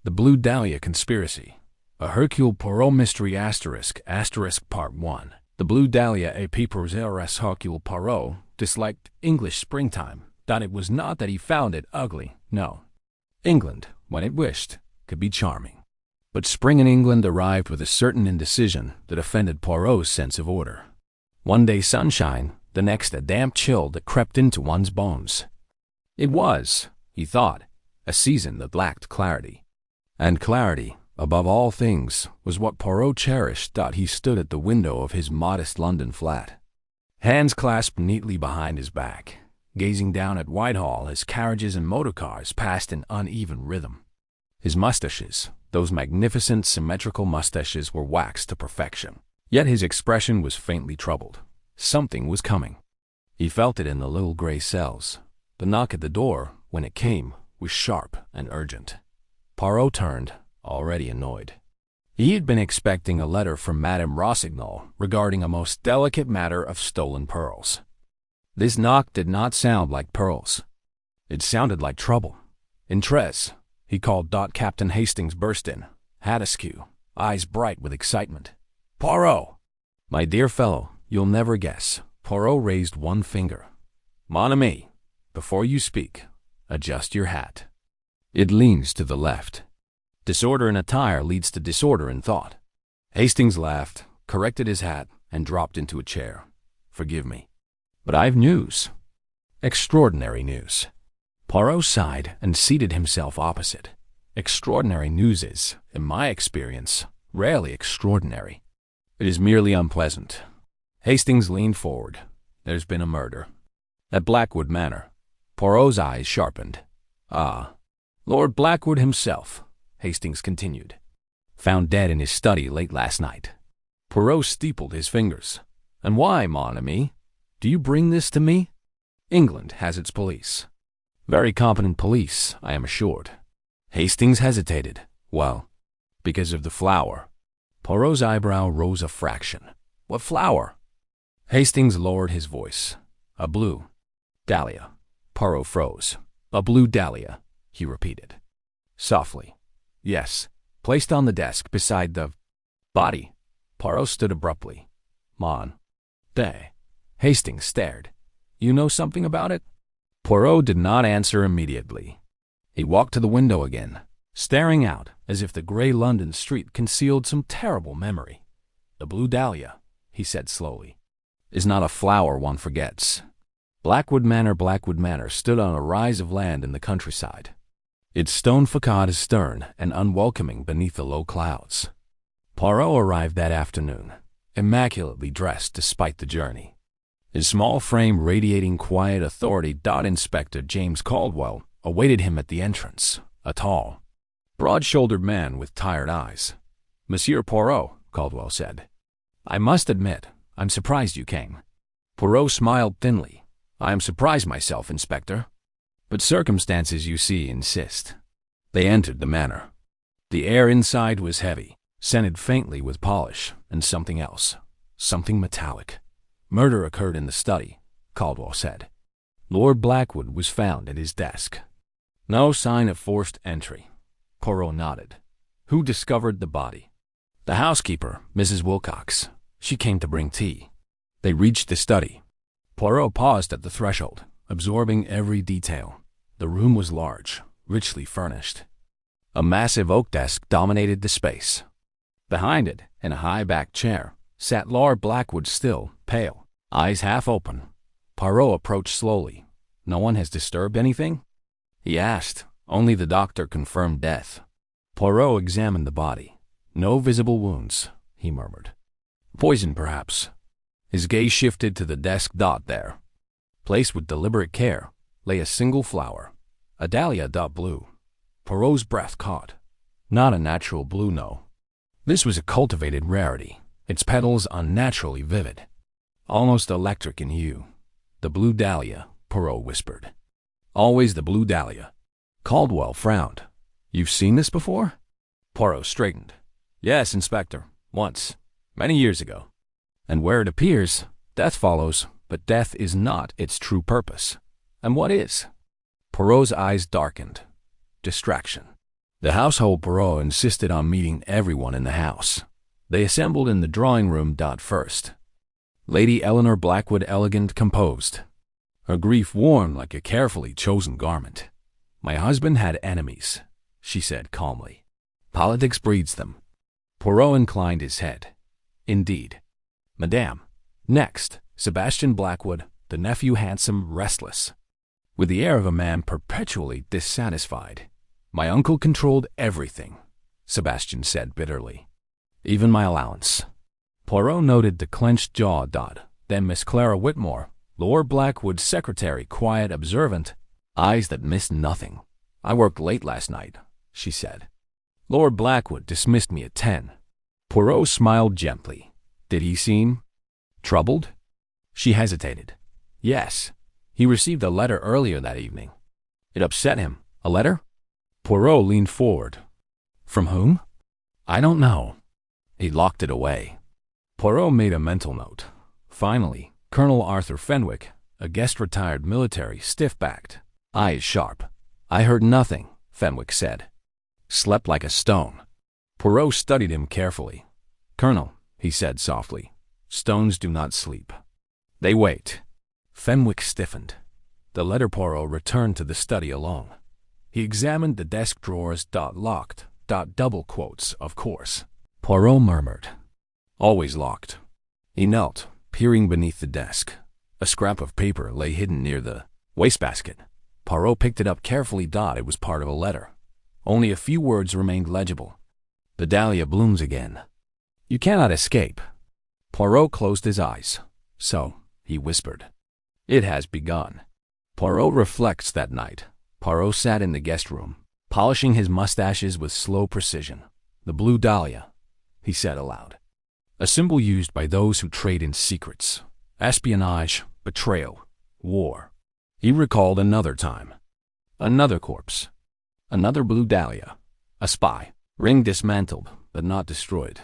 The Blue Dahlia Conspiracy. A Hercule Poirot Mystery Part 1. The Blue Dahlia Hercule Poirot disliked English springtime. That it was not that he found it ugly, no. England, when it wished, could be charming. But spring in England arrived with a certain indecision that offended Poirot's sense of order. One day sunshine, the next a damp chill that crept into one's bones. It was, he thought, a season that lacked clarity. And clarity, above all things, was what Poirot cherished. He stood at the window of his modest London flat, hands clasped neatly behind his back, gazing down at Whitehall as carriages and motor cars passed in uneven rhythm. His mustaches, those magnificent symmetrical mustaches, were waxed to perfection. Yet his expression was faintly troubled. Something was coming. He felt it in the little gray cells. The knock at the door, when it came, was sharp and urgent. Poirot turned, already annoyed. He had been expecting a letter from Madame Rossignol regarding a most delicate matter of stolen pearls. This knock did not sound like pearls. It sounded like trouble. Intrigue, he called. Captain Hastings burst in, hat askew, eyes bright with excitement. Poirot! My dear fellow, you'll never guess. Poirot raised one finger. Mon ami, before you speak, adjust your hat. It leans to the left. Disorder in attire leads to disorder in thought. Hastings laughed, corrected his hat, and dropped into a chair. Forgive me, but I've news. Extraordinary news. Poirot sighed and seated himself opposite. Extraordinary news is, in my experience, rarely extraordinary. It is merely unpleasant. Hastings leaned forward. There's been a murder. At Blackwood Manor. Poirot's eyes sharpened. Ah, Lord Blackwood himself, Hastings continued. Found dead in his study late last night. Poirot steepled his fingers. And why, mon ami? Do you bring this to me? England has its police. Very competent police, I am assured. Hastings hesitated. Well, because of the flower. Poirot's eyebrow rose a fraction. What flower? Hastings lowered his voice. A blue dahlia. Poirot froze. A blue dahlia, he repeated. Softly. Yes, placed on the desk beside the body. Poirot stood abruptly. Mon. Day. Hastings stared. You know something about it? Poirot did not answer immediately. He walked to the window again, staring out as if the gray London street concealed some terrible memory. The blue dahlia, he said slowly, is not a flower one forgets. Blackwood Manor stood on a rise of land in the countryside. Its stone facade is stern and unwelcoming beneath the low clouds. Poirot arrived that afternoon, immaculately dressed despite the journey. His small frame radiating quiet authority. Inspector James Caldwell awaited him at the entrance, a tall, broad-shouldered man with tired eyes. Monsieur Poirot, Caldwell said. I must admit, I'm surprised you came. Poirot smiled thinly. I am surprised myself, Inspector. But circumstances, you see, insist. They entered the manor. The air inside was heavy, scented faintly with polish and something else, something metallic. Murder occurred in the study, Caldwell said. Lord Blackwood was found at his desk. No sign of forced entry. Poirot nodded. Who discovered the body? The housekeeper, Mrs. Wilcox. She came to bring tea. They reached the study. Poirot paused at the threshold, absorbing every detail. The room was large, richly furnished. A massive oak desk dominated the space. Behind it, in a high-backed chair, sat Lord Blackwood, still, pale, eyes half open. Poirot approached slowly. No one has disturbed anything? He asked. Only the doctor confirmed death. Poirot examined the body. No visible wounds, he murmured. Poison, perhaps. His gaze shifted to the desk. There, placed with deliberate care, lay a single flower, a dahlia. Blue. Poirot's breath caught. Not a natural blue, no. This was a cultivated rarity, its petals unnaturally vivid, almost electric in hue. The blue dahlia, Poirot whispered. Always the blue dahlia. Caldwell frowned. You've seen this before? Poirot straightened. Yes, Inspector, once, many years ago. And where it appears, death follows, but death is not its true purpose. And what is? Poirot's eyes darkened. Distraction. The household Poirot insisted on meeting everyone in the house. They assembled in the drawing room. First, Lady Eleanor Blackwood, elegant, composed, her grief worn like a carefully chosen garment. "My husband had enemies," she said calmly. "Politics breeds them." Poirot inclined his head. "Indeed, Madame." Next, Sebastian Blackwood, the nephew, handsome, restless, with the air of a man perpetually dissatisfied. "My uncle controlled everything," Sebastian said bitterly. "Even my allowance." Poirot noted the clenched jaw. Then Miss Clara Whitmore, Lord Blackwood's secretary, quiet, observant, eyes that missed nothing. "I worked late last night," she said. "Lord Blackwood dismissed me at 10. Poirot smiled gently. "Did he seem troubled?" She hesitated. "Yes. He received a letter earlier that evening. It upset him." "A letter?" Poirot leaned forward. "From whom?" "I don't know. He locked it away." Poirot made a mental note. Finally, Colonel Arthur Fenwick, a guest retired military, stiff-backed, eyes sharp. "I heard nothing," Fenwick said. "Slept like a stone." Poirot studied him carefully. "Colonel," he said softly, "stones do not sleep. They wait." Fenwick stiffened. The letter. Poirot returned to the study alone. He examined the desk drawers. "Locked. Double quotes, of course," Poirot murmured. "Always locked." He knelt, peering beneath the desk. A scrap of paper lay hidden near the wastebasket. Poirot picked it up carefully. It was part of a letter. Only a few words remained legible. "The dahlia blooms again. You cannot escape." Poirot closed his eyes. "So," he whispered, "it has begun." Poirot reflects that night. Poirot sat in the guest room, polishing his mustaches with slow precision. "The blue dahlia," he said aloud. "A symbol used by those who trade in secrets. Espionage, betrayal, war." He recalled another time. Another corpse. Another blue dahlia. A spy. Ring dismantled, but not destroyed.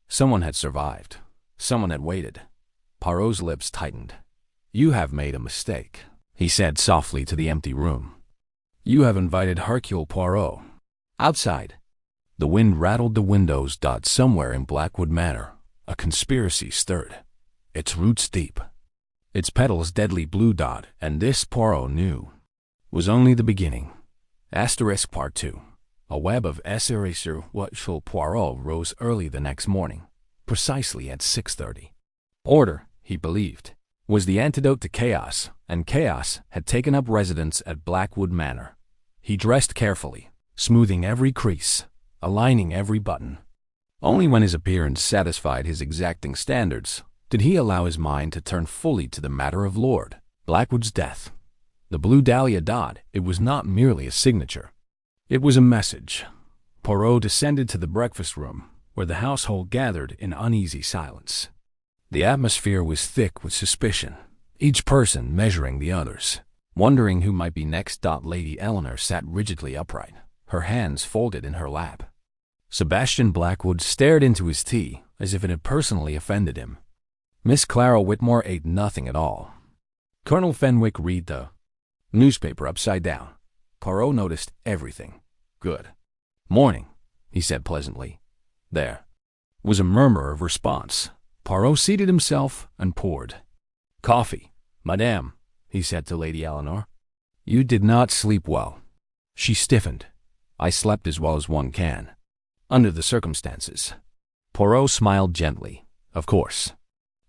Someone had survived. Someone had waited. Poirot's lips tightened. "You have made a mistake," he said softly to the empty room. "You have invited Hercule Poirot. Outside." The wind rattled the windows. Somewhere in Blackwood Manor, a conspiracy stirred, its roots deep, its petals deadly blue. And this, Poirot knew, was only the beginning. Part 2. A web of essais sur Hercule Poirot rose early the next morning, precisely at 6:30. Order, he believed, was the antidote to chaos, and chaos had taken up residence at Blackwood Manor. He dressed carefully, smoothing every crease, aligning every button. Only when his appearance satisfied his exacting standards did he allow his mind to turn fully to the matter of Lord Blackwood's death. The blue dahlia. It was not merely a signature. It was a message. Poirot descended to the breakfast room, where the household gathered in uneasy silence. The atmosphere was thick with suspicion, each person measuring the others, wondering who might be next. Lady Eleanor sat rigidly upright, her hands folded in her lap. Sebastian Blackwood stared into his tea as if it had personally offended him. Miss Clara Whitmore ate nothing at all. Colonel Fenwick read the newspaper upside down. Poirot noticed everything. "Good morning," he said pleasantly. There was a murmur of response. Poirot seated himself and poured coffee. "Madame," he said to Lady Eleanor, "you did not sleep well." She stiffened. "I slept as well as one can, under the circumstances." Poirot smiled gently. "Of course.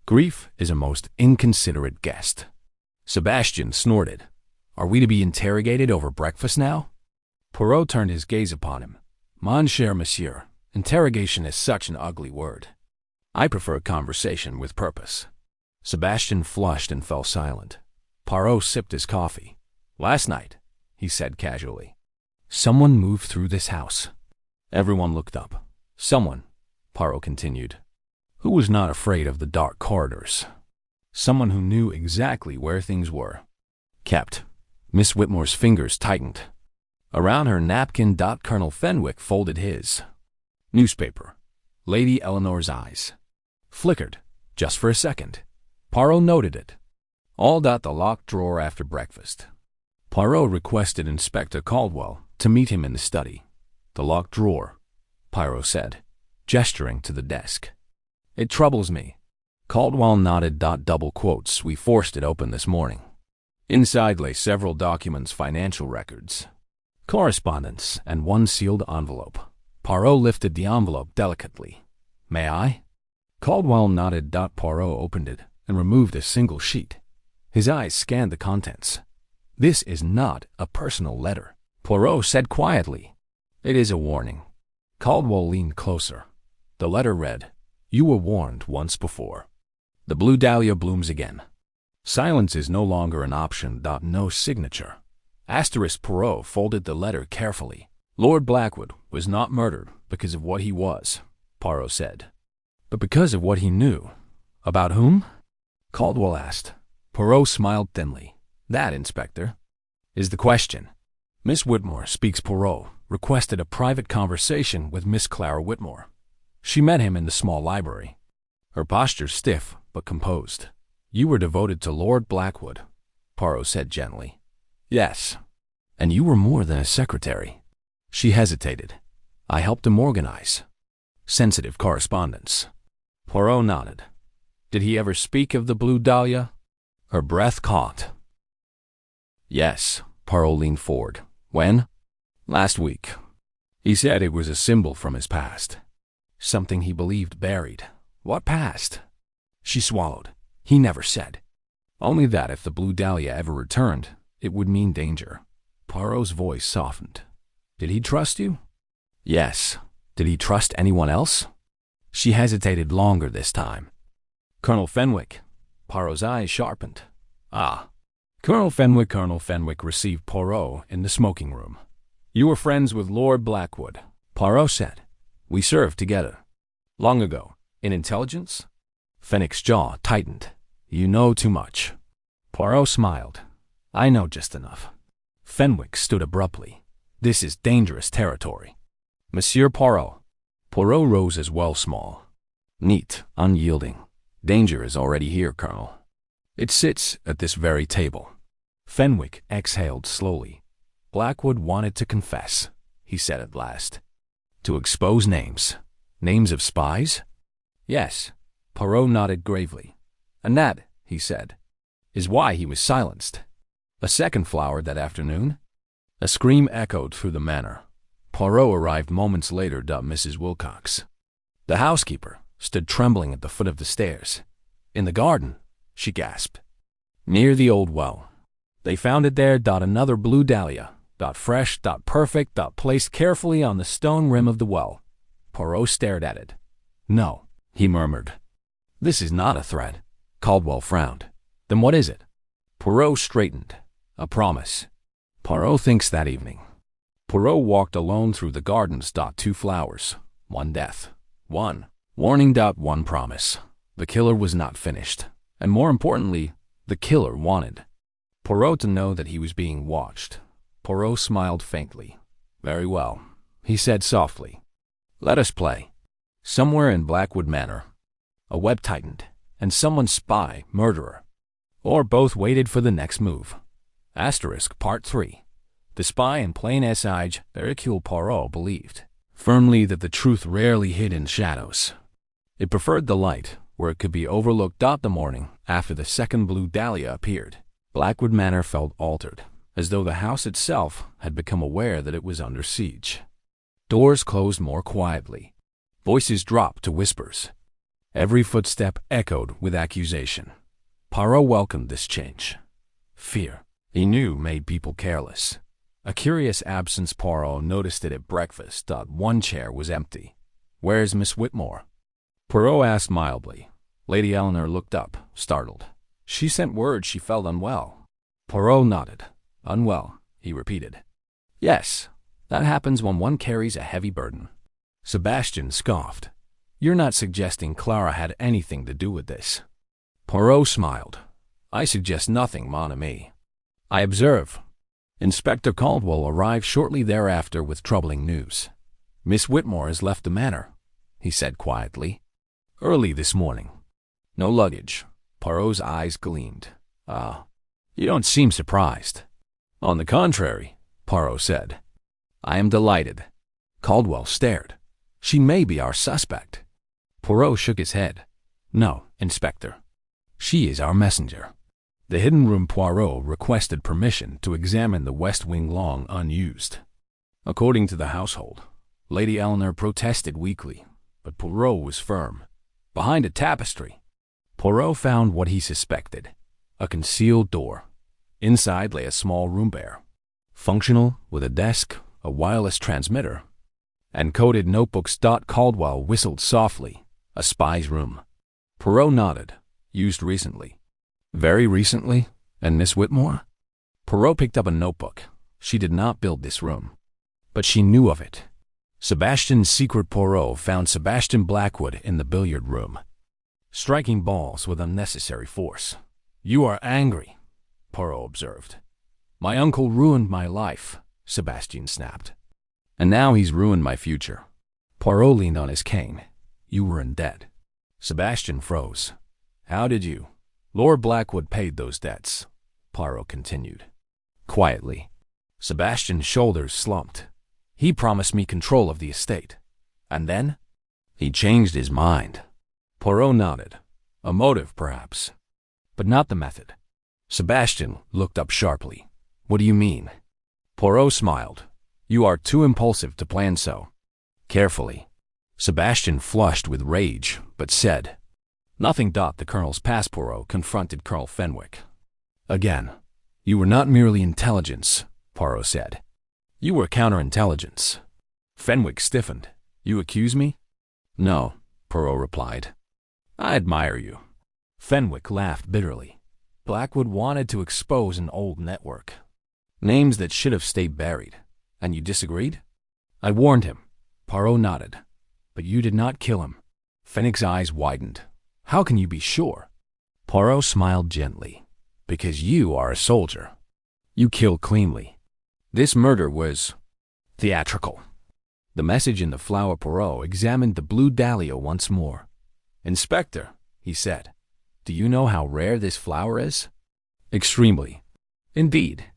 Grief is a most inconsiderate guest." Sebastian snorted. "Are we to be interrogated over breakfast now?" Poirot turned his gaze upon him. "Mon cher monsieur, interrogation is such an ugly word. I prefer conversation with purpose." Sebastian flushed and fell silent. Poirot sipped his coffee. "Last night," he said casually, "someone moved through this house." Everyone looked up. "Someone," Poirot continued, "who was not afraid of the dark corridors. Someone who knew exactly where things were kept." Miss Whitmore's fingers tightened around her napkin. Colonel Fenwick folded his newspaper. Lady Eleanor's eyes flickered, just for a second. Poirot noted it. All. The locked drawer after breakfast. Poirot requested Inspector Caldwell to meet him in the study. The locked drawer, Poirot said, gesturing to the desk. It troubles me. Caldwell nodded. Double quotes. We forced it open this morning. Inside lay several documents, financial records, correspondence, and one sealed envelope. Poirot lifted the envelope delicately. May I? Caldwell nodded. Poirot opened it and removed a single sheet. His eyes scanned the contents. This is not a personal letter, Poirot said quietly. It is a warning. Caldwell leaned closer. The letter read, You were warned once before. The blue dahlia blooms again. Silence is no longer an option. No signature. Poirot folded the letter carefully. Lord Blackwood was not murdered because of what he was, Poirot said, but because of what he knew. About whom? Caldwell asked. Poirot smiled thinly. That, Inspector, is the question. Miss Whitmore, speaks Poirot, requested a private conversation with Miss Clara Whitmore. She met him in the small library. Her posture stiff but composed. You were devoted to Lord Blackwood, Poirot said gently. Yes. And you were more than a secretary. She hesitated. I helped him organize sensitive correspondence. Poirot nodded. Did he ever speak of the blue dahlia? Her breath caught. Yes. Poirot leaned forward. When? Last week. He said it was a symbol from his past. Something he believed buried. What past? She swallowed. He never said. Only that if the blue dahlia ever returned, it would mean danger. Poirot's voice softened. Did he trust you? Yes. Did he trust anyone else? She hesitated longer this time. Colonel Fenwick. Poirot's eyes sharpened. Ah. Colonel Fenwick received Poirot in the smoking room. You were friends with Lord Blackwood, Poirot said. We served together. Long ago. In intelligence? Fenwick's jaw tightened. You know too much. Poirot smiled. I know just enough. Fenwick stood abruptly. This is dangerous territory. Monsieur Poirot. Poirot rose as well, small. Neat, unyielding. Danger is already here, Colonel. It sits at this very table. Fenwick exhaled slowly. Blackwood wanted to confess, he said at last. To expose names. Names of spies? Yes. Poirot nodded gravely. And that, he said, is why he was silenced. A second flowered that afternoon. A scream echoed through the manor. Poirot arrived moments later. Mrs. Wilcox, the housekeeper, stood trembling at the foot of the stairs. In the garden, she gasped. Near the old well. They found it there. Another blue dahlia. Fresh. Perfect. Placed carefully on the stone rim of the well. Poirot stared at it. No, he murmured. This is not a threat. Caldwell frowned. Then what is it? Poirot straightened. A promise. Poirot thinks that evening. Poirot walked alone through the gardens. 2 flowers. 1 death. 1 warning. 1 promise. The killer was not finished. And more importantly, the killer wanted Poirot to know that he was being watched. Poirot smiled faintly. Very well, he said softly. Let us play. Somewhere in Blackwood Manor, a web tightened, and someone's spy, murderer, or both waited for the next move. Part 3. The spy in plain Espionage, Hercule Poirot believed firmly that the truth rarely hid in shadows. It preferred the light, where it could be overlooked. The morning after the second blue dahlia appeared, Blackwood Manor felt altered, as though the house itself had become aware that it was under siege. Doors closed more quietly. Voices dropped to whispers. Every footstep echoed with accusation. Poirot welcomed this change. Fear, he knew, made people careless. A curious absence. Poirot noticed it at breakfast. 1 chair was empty. Where's Miss Whitmore? Poirot asked mildly. Lady Eleanor looked up, startled. She sent word she felt unwell. Poirot nodded. Unwell, he repeated. Yes, that happens when one carries a heavy burden. Sebastian scoffed. You're not suggesting Clara had anything to do with this? Poirot smiled. I suggest nothing, mon ami. I observe. Inspector Caldwell arrived shortly thereafter with troubling news. Miss Whitmore has left the manor, he said quietly. Early this morning. No luggage. Poirot's eyes gleamed. Ah, you don't seem surprised. On the contrary, Poirot said. I am delighted. Caldwell stared. "She may be our suspect." Poirot shook his head. "No, Inspector. She is our messenger." The hidden room. Poirot requested permission to examine the West Wing long unused. According to the household, Lady Eleanor protested weakly, but Poirot was firm. Behind a tapestry, Poirot found what he suspected, a concealed door. Inside lay a small room bare, functional, with a desk, a wireless transmitter, and coded notebooks. Caldwell whistled softly. "A spy's room." Poirot nodded. "Used recently." "Very recently? And Miss Whitmore?" Poirot picked up a notebook. "She did not build this room, but she knew of it." Sebastian's secret. Poirot found Sebastian Blackwood in the billiard room, striking balls with unnecessary force. "You are angry," Poirot observed. "My uncle ruined my life," Sebastian snapped. "And now he's ruined my future." Poirot leaned on his cane. "You were in debt." Sebastian froze. "How did you?" "Lord Blackwood paid those debts," Poirot continued quietly. Sebastian's shoulders slumped. "He promised me control of the estate. And then?" "He changed his mind." Poirot nodded. "A motive, perhaps, but not the method." Sebastian looked up sharply. "What do you mean?" Poirot smiled. "You are too impulsive to plan so." "Carefully." Sebastian flushed with rage, but said nothing. The Colonel's past. Poirot confronted Colonel Fenwick again. "You were not merely intelligence," Poirot said. "You were counterintelligence." Fenwick stiffened. "You accuse me?" "No," Poirot replied. "I admire you." Fenwick laughed bitterly. "Blackwood wanted to expose an old network. Names that should have stayed buried. And you disagreed?" "I warned him." Poirot nodded. "But you did not kill him." Fenwick's eyes widened. "How can you be sure?" Poirot smiled gently. "Because you are a soldier. You kill cleanly. This murder was theatrical." The message in the flower. Poirot examined the Blue Dahlia once more. "Inspector," he said, "do you know how rare this flower is?" "Extremely." "Indeed.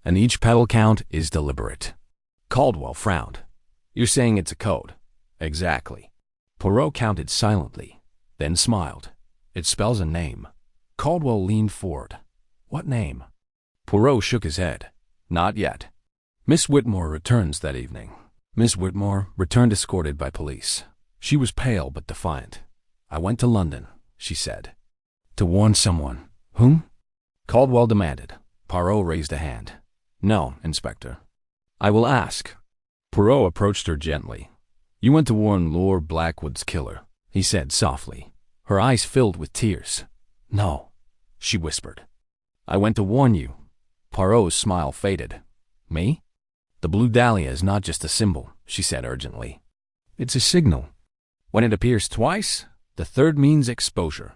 And each petal count is deliberate." Caldwell frowned. "You're saying it's a code?" "Exactly." Poirot counted silently, then smiled. "It spells a name." Caldwell leaned forward. "What name?" Poirot shook his head. "Not yet. Miss Whitmore returns that evening." Miss Whitmore returned escorted by police. She was pale but defiant. "I went to London," she said. "To warn someone." "Whom?" Caldwell demanded. Poirot raised a hand. "No, Inspector." "I will ask." Poirot approached her gently. "You went to warn Lord Blackwood's killer," he said softly. Her eyes filled with tears. "No," she whispered. "I went to warn you." Poirot's smile faded. "Me?" "The Blue Dahlia is not just a symbol," she said urgently. "It's a signal. When it appears twice, the third means exposure."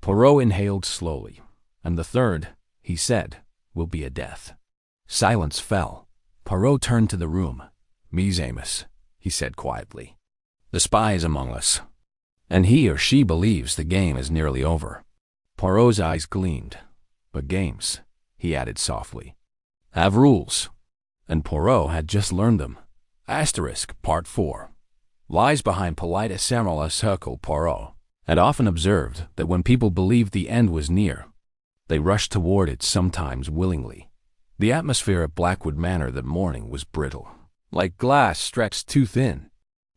Poirot inhaled slowly. "And the third," he said, "will be a death." Silence fell. Poirot turned to the room. "Mies Amos," he said quietly. "The spy is among us, and he or she believes the game is nearly over." Poirot's eyes gleamed. "But games," he added softly, "have rules." And Poirot had just learned them. Part 4. Lies behind polite Samuelus Hercule Poirot had often observed that when people believed the end was near, they rushed toward it, sometimes willingly. The atmosphere at Blackwood Manor that morning was brittle, like glass stretched too thin.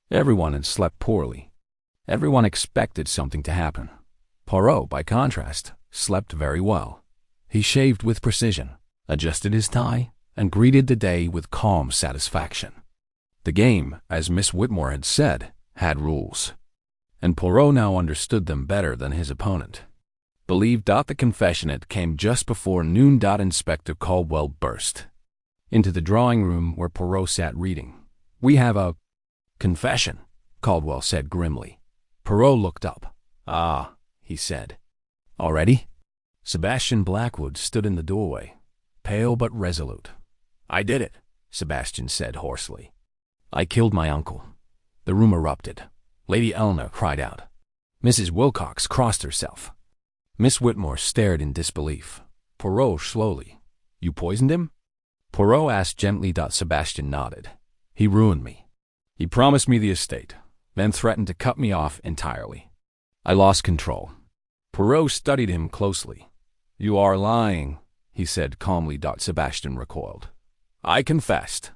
Everyone had slept poorly. Everyone expected something to happen. Poirot, by contrast, slept very well. He shaved with precision, adjusted his tie, and greeted the day with calm satisfaction. The game, as Miss Whitmore had said, had rules, and Poirot now understood them better than his opponent. Believed. The confessionate came just before noon. Inspector Caldwell burst into the drawing room where Poirot sat reading. "We have a confession," Caldwell said grimly. Poirot looked up. "Ah," he said. "Already?" Sebastian Blackwood stood in the doorway, pale but resolute. "I did it," Sebastian said hoarsely. "I killed my uncle." The room erupted. Lady Eleanor cried out. Mrs. Wilcox crossed herself. Miss Whitmore stared in disbelief. Poirot slowly. "You poisoned him?" Poirot asked gently. Sebastian nodded. "He ruined me." He promised me the estate, then threatened to cut me off entirely. I lost control. Poirot studied him closely. You are lying, he said calmly. Sebastian recoiled. I confessed.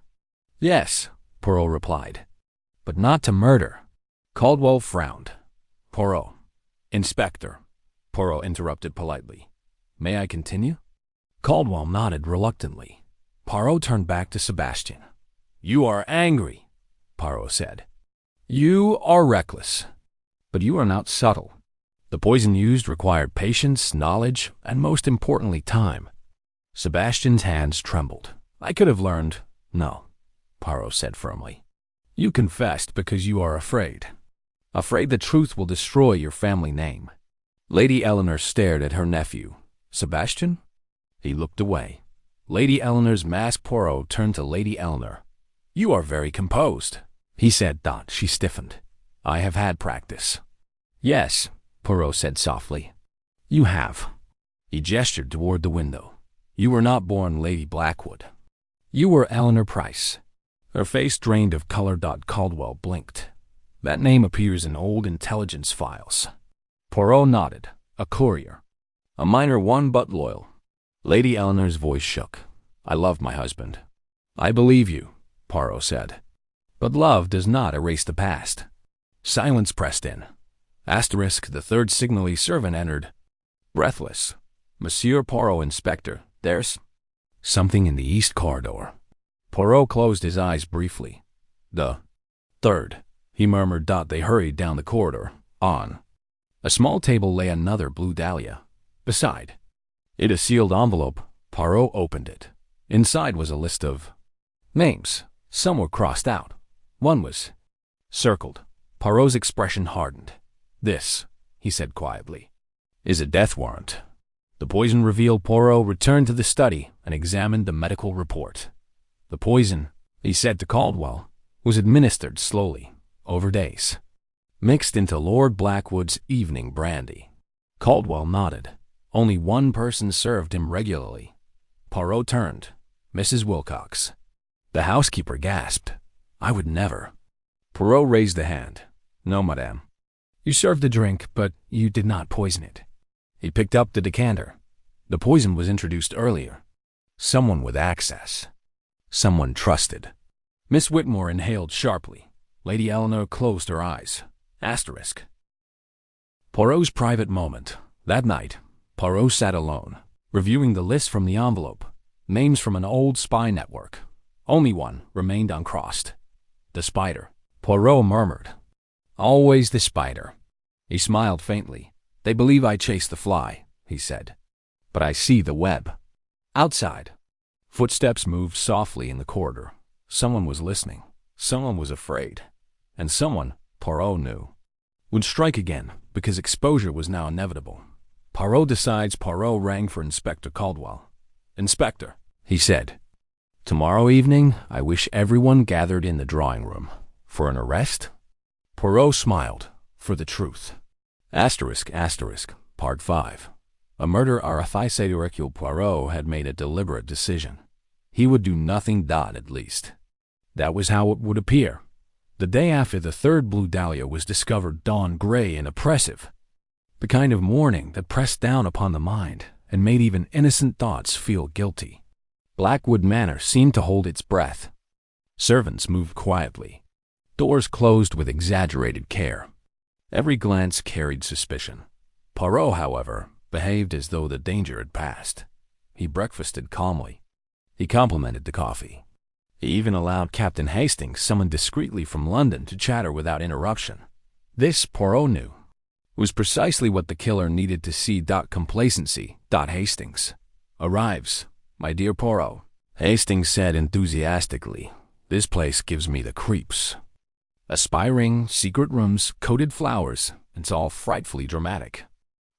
Yes, Poirot replied, but not to murder. Caldwell frowned. Poirot. Inspector, Poirot interrupted politely. May I continue? Caldwell nodded reluctantly. Poirot turned back to Sebastian. You are angry, Poirot said. You are reckless, but you are not subtle. The poison used required patience, knowledge, and most importantly, time. Sebastian's hands trembled. I could have learned. No, Poirot said firmly. You confessed because you are afraid. Afraid the truth will destroy your family name. Lady Eleanor stared at her nephew. Sebastian? He looked away. Lady Eleanor's mask. Poirot turned to Lady Eleanor. You are very composed, he said. She stiffened. I have had practice. Yes, Poirot said softly. You have. He gestured toward the window. You were not born Lady Blackwood. You were Eleanor Price. Her face drained of color. Caldwell blinked. That name appears in old intelligence files. Poirot nodded. A courier. A minor one, but loyal. Lady Eleanor's voice shook. I loved my husband. I believe you, Poirot said. But love does not erase the past. Silence pressed in. Asterisk, the third signally servant entered. Breathless. Monsieur Poirot, Inspector, there's something in the east corridor. Poirot closed his eyes briefly. The third, he murmured. They hurried down the corridor. On a small table lay another Blue Dahlia. Beside it a sealed envelope. Poirot opened it. Inside was a list of names. Some were crossed out. One was circled. Poirot's expression hardened. This, he said quietly, is a death warrant. The poison revealed. Poirot returned to the study and examined the medical report. The poison, he said to Caldwell, was administered slowly, over days, mixed into Lord Blackwood's evening brandy. Caldwell nodded. Only one person served him regularly. Poirot turned. Mrs. Wilcox. The housekeeper gasped. I would never. Poirot raised a hand. No, madame. You served the drink, but you did not poison it. He picked up the decanter. The poison was introduced earlier. Someone with access. Someone trusted. Miss Whitmore inhaled sharply. Lady Eleanor closed her eyes. Asterisk. Poirot's private moment. That night, Poirot sat alone, reviewing the list from the envelope. Names from an old spy network. Only one remained uncrossed. The spider. Poirot murmured. Always the spider. He smiled faintly. They believe I chase the fly, he said. But I see the web. Outside. Footsteps moved softly in the corridor. Someone was listening. Someone was afraid. And someone, Poirot knew, would strike again because exposure was now inevitable. Poirot decides. Poirot rang for Inspector Caldwell. Inspector, he said. Tomorrow evening, I wish everyone gathered in the drawing room. For an arrest? Poirot smiled. For the truth. Asterisk, asterisk, Part 5. A murder. Hercule Poirot had made a deliberate decision. He would do nothing. At least. That was how it would appear. The day after the third Blue Dahlia was discovered, dawn gray and oppressive. The kind of morning that pressed down upon the mind and made even innocent thoughts feel guilty. Blackwood Manor seemed to hold its breath. Servants moved quietly. Doors closed with exaggerated care. Every glance carried suspicion. Poirot, however, behaved as though the danger had passed. He breakfasted calmly. He complimented the coffee. He even allowed Captain Hastings, summoned discreetly from London, to chatter without interruption. This, Poirot knew, was precisely what the killer needed to see. Complacency. Hastings. Arrives, my dear Poirot, Hastings said enthusiastically. This place gives me the creeps. A spy ring, secret rooms, coded flowers. It's all frightfully dramatic.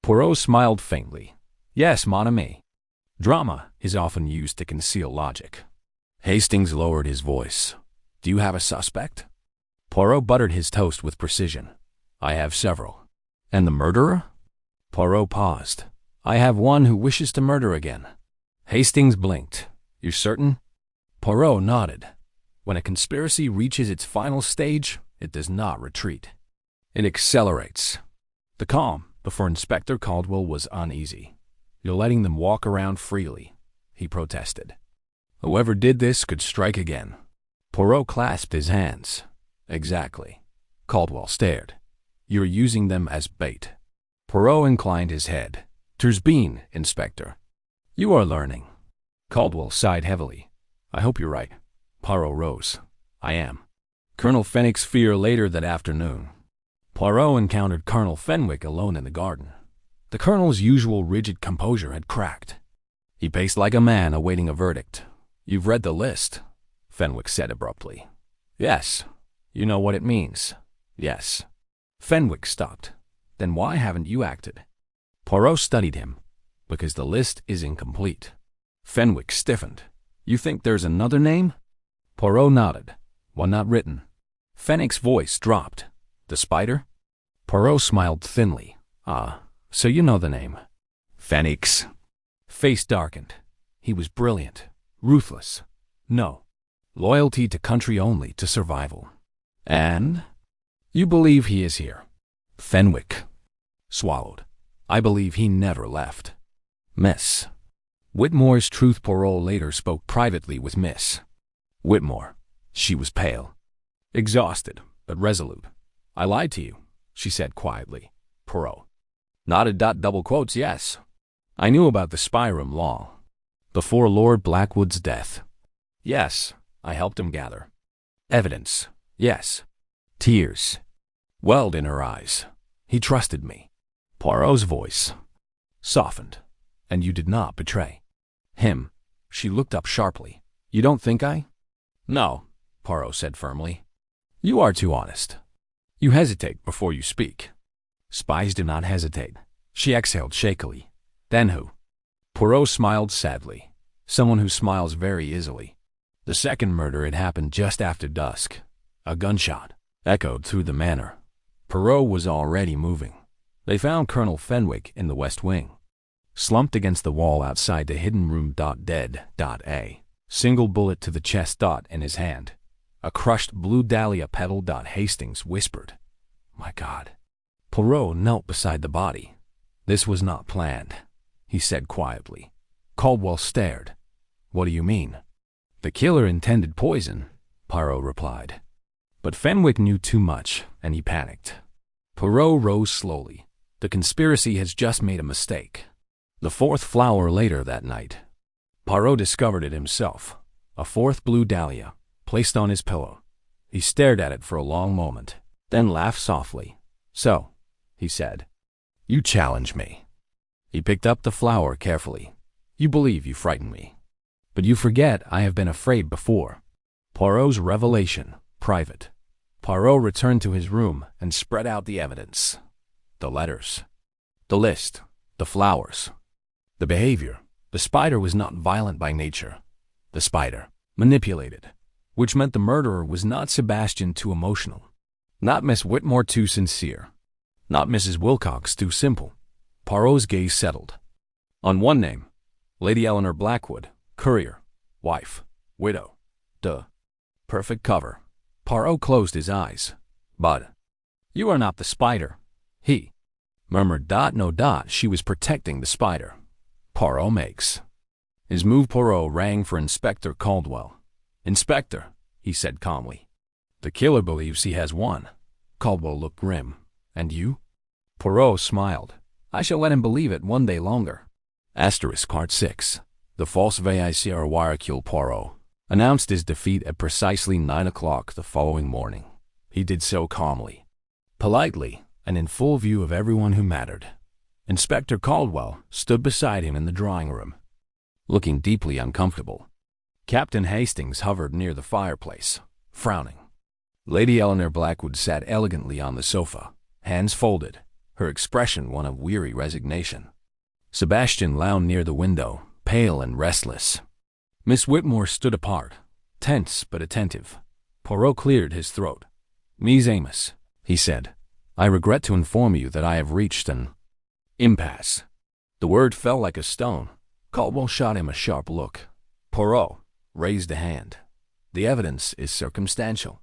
Poirot smiled faintly. Yes, mon ami. Drama is often used to conceal logic. Hastings lowered his voice. Do you have a suspect? Poirot buttered his toast with precision. I have several. And the murderer? Poirot paused. I have one who wishes to murder again. Hastings blinked. You're certain? Poirot nodded. When a conspiracy reaches its final stage, it does not retreat. It accelerates. The calm before Inspector Caldwell was uneasy. "You're letting them walk around freely," he protested. "Whoever did this could strike again." Poirot clasped his hands. "Exactly." Caldwell stared. "You're using them as bait." Poirot inclined his head. "There's been, Inspector." "You are learning." Caldwell sighed heavily. "I hope you're right." Poirot rose. "I am." Colonel Fenwick's fear later that afternoon. Poirot encountered Colonel Fenwick alone in the garden. The colonel's usual rigid composure had cracked. He paced like a man awaiting a verdict. "You've read the list," Fenwick said abruptly. "Yes." "You know what it means?" "Yes." Fenwick stopped. "Then why haven't you acted?" Poirot studied him. "Because the list is incomplete." Fenwick stiffened. "You think there's another name?" Poirot nodded. "One not written." Fenwick's voice dropped. "The spider?" Poirot smiled thinly. "Ah, so you know the name." Fenwick's face darkened. He was brilliant, ruthless. No. Loyalty to country only, to survival. "And?" "You believe he is here." Fenwick swallowed. "I believe he never left." "Miss Whitmore's truth." Poirot later spoke privately with Miss Whitmore. She was pale, exhausted, but resolute. "I lied to you," she said quietly. Poirot nodded. Double quotes, "Yes. I knew about the spy room long before Lord Blackwood's death." "Yes. I helped him gather evidence." "Yes." Tears welled in her eyes. "He trusted me." Poirot's voice softened. "And you did not betray him." She looked up sharply. "You don't think I?" "No," Poirot said firmly. "You are too honest. You hesitate before you speak." "Spies do not hesitate." She exhaled shakily. "Then who?" Poirot smiled sadly. "Someone who smiles very easily." The second murder had happened just after dusk. A gunshot echoed through the manor. Poirot was already moving. They found Colonel Fenwick in the West Wing, slumped against the wall outside the hidden room. Dead. A single bullet to the chest. In his hand, a crushed blue dahlia petal. Hastings whispered, "My God." Poirot knelt beside the body. "This was not planned," he said quietly. Caldwell stared. "What do you mean?" "The killer intended poison," Poirot replied. But Fenwick knew too much, and he panicked. Poirot rose slowly. "The conspiracy has just made a mistake." The fourth flower later that night. Poirot discovered it himself. A fourth blue dahlia, placed on his pillow. He stared at it for a long moment, then laughed softly. "So," he said, "you challenge me." He picked up the flower carefully. "You believe you frightened me. But you forget I have been afraid before." Poirot's revelation, private. Poirot returned to his room and spread out the evidence. The letters, the list, the flowers, the behavior. The spider was not violent by nature. The spider manipulated, which meant the murderer was not Sebastian too emotional, not Miss Whitmore too sincere, not Mrs. Wilcox too simple. Poirot's gaze settled on one name: Lady Eleanor Blackwood, courier, wife, widow. Duh. Perfect cover. Poirot closed his eyes. "But you are not the spider," he murmured. "No. She was protecting the spider." Poirot makes his move. Poirot rang for Inspector Caldwell. "Inspector," he said calmly, "the killer believes he has won." Caldwell looked grim. "And you?" Poirot smiled. "I shall let him believe it one day longer." Part 6. The false vaisseau Hercule Poirot announced his defeat at precisely 9 o'clock the following morning. He did so calmly, politely, and in full view of everyone who mattered. Inspector Caldwell stood beside him in the drawing room, looking deeply uncomfortable. Captain Hastings hovered near the fireplace, frowning. Lady Eleanor Blackwood sat elegantly on the sofa, hands folded, her expression one of weary resignation. Sebastian lounged near the window, pale and restless. Miss Whitmore stood apart, tense but attentive. Poirot cleared his throat. "Ms. Amos," he said, "I regret to inform you that I have reached an impasse." The word fell like a stone. Caldwell shot him a sharp look. Poirot raised a hand. The evidence is circumstantial.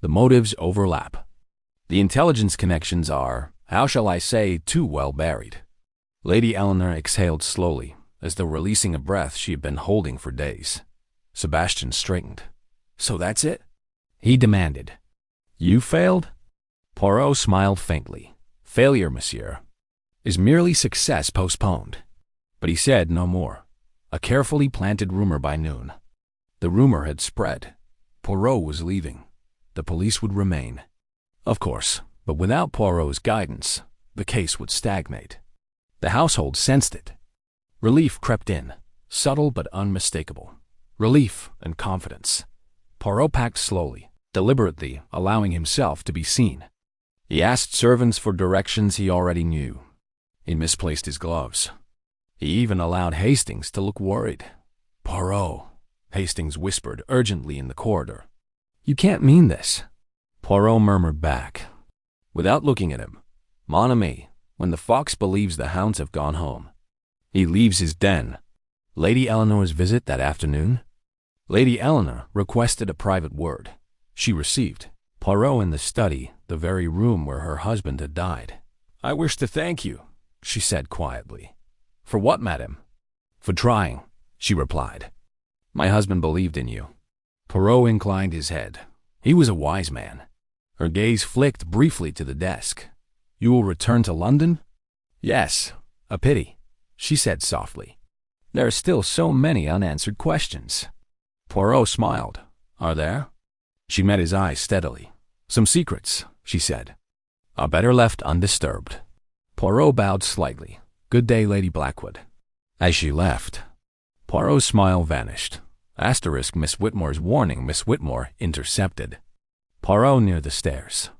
The motives overlap. The intelligence connections are, how shall I say, too well buried. Lady Eleanor exhaled slowly, as though releasing a breath she had been holding for days. Sebastian straightened. So that's it? He demanded. You failed? Poirot smiled faintly. Failure, monsieur, is merely success postponed. But he said no more. A carefully planted rumor by noon. The rumor had spread. Poirot was leaving. The police would remain. Of course, but without Poirot's guidance, the case would stagnate. The household sensed it. Relief crept in, subtle but unmistakable. Relief and confidence. Poirot packed slowly, deliberately allowing himself to be seen. He asked servants for directions he already knew. He misplaced his gloves. He even allowed Hastings to look worried. Poirot, Hastings whispered urgently in the corridor. You can't mean this. Poirot murmured back, without looking at him. Mon ami, when the fox believes the hounds have gone home, he leaves his den. Lady Eleanor's visit that afternoon? Lady Eleanor requested a private word. She received. Poirot in the study, the very room where her husband had died. I wish to thank you, she said quietly. For what, madam? For trying, she replied. My husband believed in you. Poirot inclined his head. He was a wise man. Her gaze flicked briefly to the desk. You will return to London? Yes, a pity, she said softly. There are still so many unanswered questions. Poirot smiled. Are there? She met his eyes steadily. Some secrets, she said, are better left undisturbed. Poirot bowed slightly. Good day, Lady Blackwood. As she left, Poirot's smile vanished. Asterisk Miss Whitmore's warning. Miss Whitmore intercepted. Poirot near the stairs.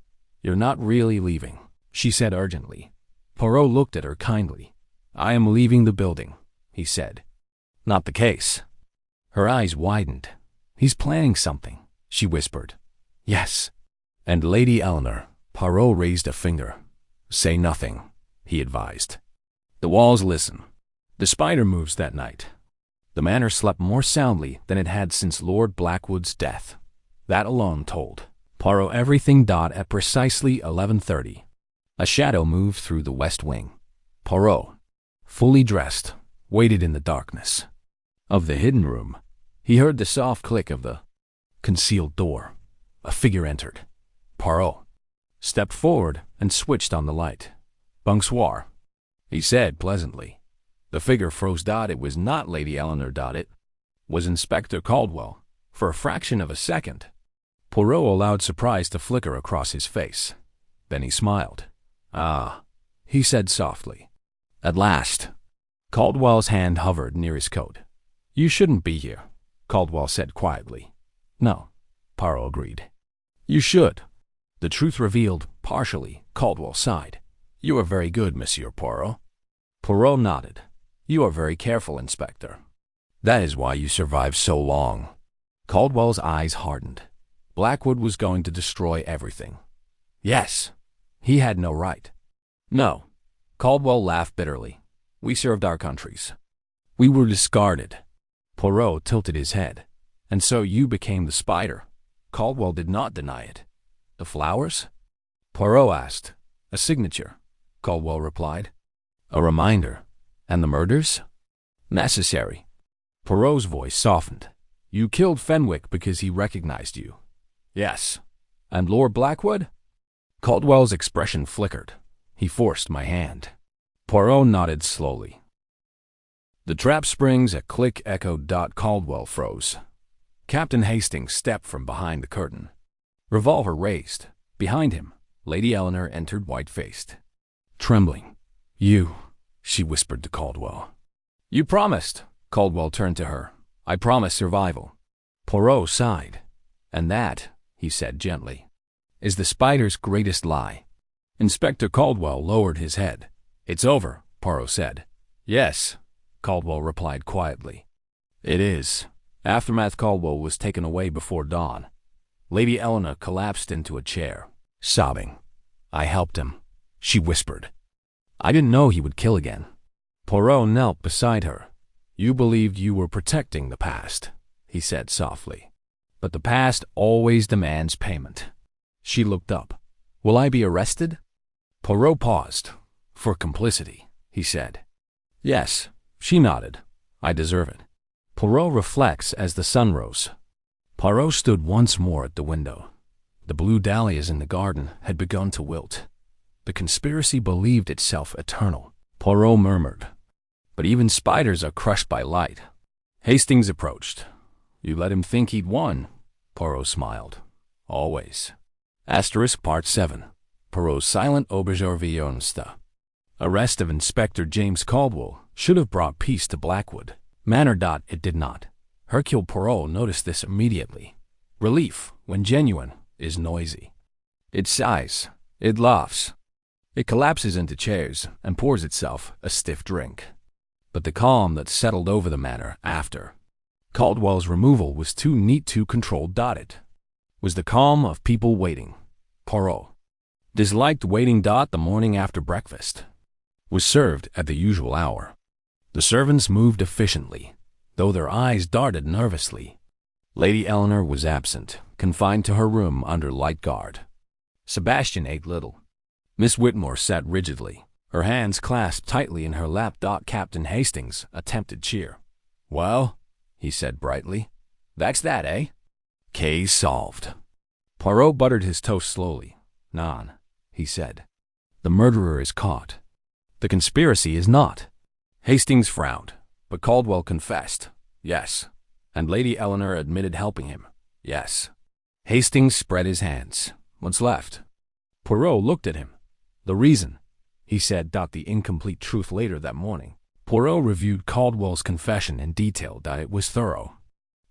You're not really leaving, she said urgently. Poirot looked at her kindly. I am leaving the building, he said. Not the case. Her eyes widened. He's planning something, she whispered. Yes. And Lady Eleanor, Poirot raised a finger. Say nothing, he advised. The walls listen. The spider moves that night. The manor slept more soundly than it had since Lord Blackwood's death. That alone told Poirot everything. At precisely 11:30, a shadow moved through the west wing. Poirot, fully dressed, waited in the darkness of the hidden room. He heard the soft click of the concealed door. A figure entered. Poirot stepped forward and switched on the light. Bonsoir, he said pleasantly. The figure froze. It was not Lady Eleanor. It was Inspector Caldwell. For a fraction of a second, Poirot allowed surprise to flicker across his face. Then he smiled. Ah, he said softly. At last. Caldwell's hand hovered near his coat. You shouldn't be here, Caldwell said quietly. No, Poirot agreed. You should. The truth revealed, partially, Caldwell sighed. You are very good, Monsieur Poirot. Poirot nodded. You are very careful, Inspector. That is why you survived so long. Caldwell's eyes hardened. Blackwood was going to destroy everything. Yes. He had no right. No. Caldwell laughed bitterly. We served our countries. We were discarded. Poirot tilted his head. And so you became the spider. Caldwell did not deny it. The flowers? Poirot asked. A signature, Caldwell replied. A reminder. And the murders? Necessary. Poirot's voice softened. You killed Fenwick because he recognized you. Yes. And Lord Blackwood? Caldwell's expression flickered. He forced my hand. Poirot nodded slowly. The trap springs, a click echoed. Caldwell froze. Captain Hastings stepped from behind the curtain. Revolver raised. Behind him, Lady Eleanor entered white-faced. Trembling. You, she whispered to Caldwell. You promised. Caldwell turned to her. I promise survival. Poirot sighed. And that, he said gently, is the spider's greatest lie. Inspector Caldwell lowered his head. It's over, Poirot said. Yes, Caldwell replied quietly. It is. Aftermath. Caldwell was taken away before dawn. Lady Eleanor collapsed into a chair, sobbing. I helped him, she whispered. I didn't know he would kill again. Poirot knelt beside her. You believed you were protecting the past, he said softly. but the past always demands payment. She looked up. Will I be arrested? Poirot paused. For complicity, he said. Yes, she nodded. I deserve it. Poirot reflects as the sun rose. Poirot stood once more at the window. The blue dahlias in the garden had begun to wilt. The conspiracy believed itself eternal. Poirot murmured, but even spiders are crushed by light. Hastings approached. You let him think he'd won. Poirot smiled. Always. Part 7. Poirot's silent auberge. Arrest of Inspector James Caldwell should have brought peace to Blackwood Manor. It did not. Hercule Poirot noticed this immediately. Relief, when genuine, is noisy. It sighs. It laughs. It collapses into chairs and pours itself a stiff drink. But the calm that settled over the manor after Caldwell's removal was too neat to control. It was the calm of people waiting. Poirot disliked waiting. The morning after breakfast was served at the usual hour. The servants moved efficiently, though their eyes darted nervously. Lady Eleanor was absent, confined to her room under light guard. Sebastian ate little. Miss Whitmore sat rigidly, her hands clasped tightly in her lap. Captain Hastings attempted cheer. Well, he said brightly, that's that, eh? Case solved. Poirot buttered his toast slowly. Non, he said. The murderer is caught. The conspiracy is not. Hastings frowned, but Caldwell confessed. Yes. And Lady Eleanor admitted helping him. Yes. Hastings spread his hands. What's left? Poirot looked at him. The reason, he said. The incomplete truth later that morning. Poirot reviewed Caldwell's confession in detail. It was thorough.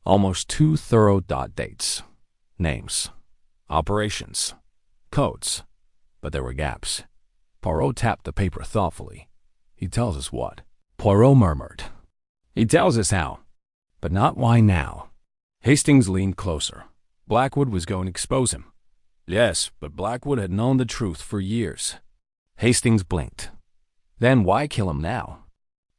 Almost too thorough. Dates, names, operations, codes. But there were gaps. Poirot tapped the paper thoughtfully. He tells us what? Poirot murmured. He tells us how, but not why now. Hastings leaned closer. Blackwood was going to expose him. Yes, but Blackwood had known the truth for years. Hastings blinked. Then why kill him now?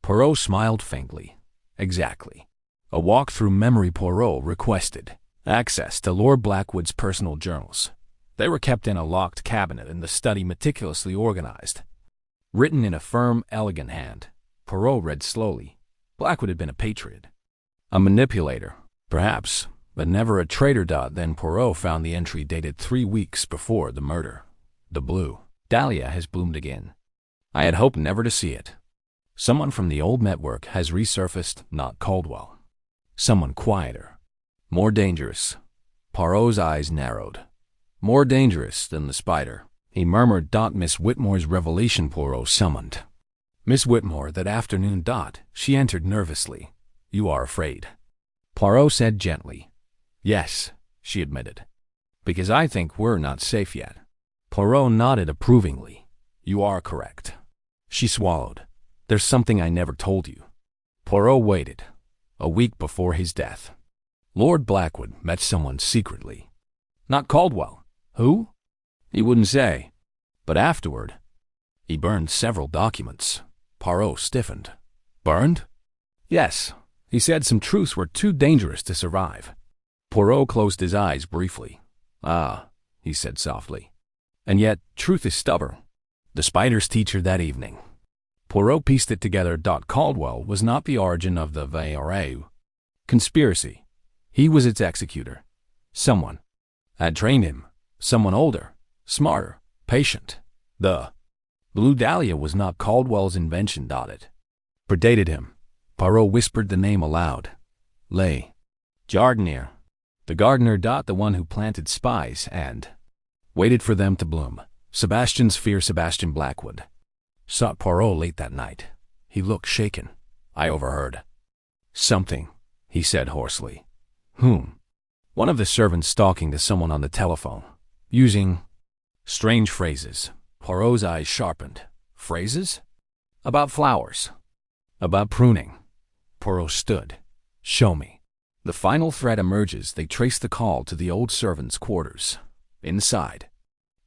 Poirot smiled faintly. Exactly. A walk through memory. Poirot requested access to Lord Blackwood's personal journals. They were kept in a locked cabinet in the study, meticulously organized. Written in a firm, elegant hand, Poirot read slowly. Blackwood had been a patriot. A manipulator, perhaps, but never a traitor. Then Poirot found the entry dated 3 weeks before the murder. The blue dahlia has bloomed again. I had hoped never to see it. Someone from the old network has resurfaced, not Caldwell. Someone quieter, more dangerous. Poirot's eyes narrowed. More dangerous than the spider, he murmured. Miss Whitmore's revelation. Poirot summoned Miss Whitmore that afternoon. She entered nervously. You are afraid? Poirot said gently. Yes, she admitted. Because I think we're not safe yet. Poirot nodded approvingly. You are correct. She swallowed. There's something I never told you. Poirot waited. A week before his death, Lord Blackwood met someone secretly. Not Caldwell. Who? He wouldn't say. But afterward, he burned several documents. Poirot stiffened. Burned? Yes. He said some truths were too dangerous to survive. Poirot closed his eyes briefly. Ah, he said softly. And yet, truth is stubborn. The spider's teacher that evening. Poirot pieced it together. Caldwell was not the origin of the POIROT conspiracy. He was its executor. Someone had trained him. Someone older, smarter, patient. The Blue Dahlia was not Caldwell's invention. It predated him. Poirot whispered the name aloud. Le Jardinier. The gardener. The one who planted spies and waited for them to bloom. Sebastian's fear. Sebastian Blackwood sought Poirot late that night. He looked shaken. I overheard something, he said hoarsely. Whom? One of the servants talking to someone on the telephone, using strange phrases. Poirot's eyes sharpened. Phrases? About flowers. About pruning. Poirot stood. Show me. The final thread emerges. They trace the call to the old servants' quarters. Inside,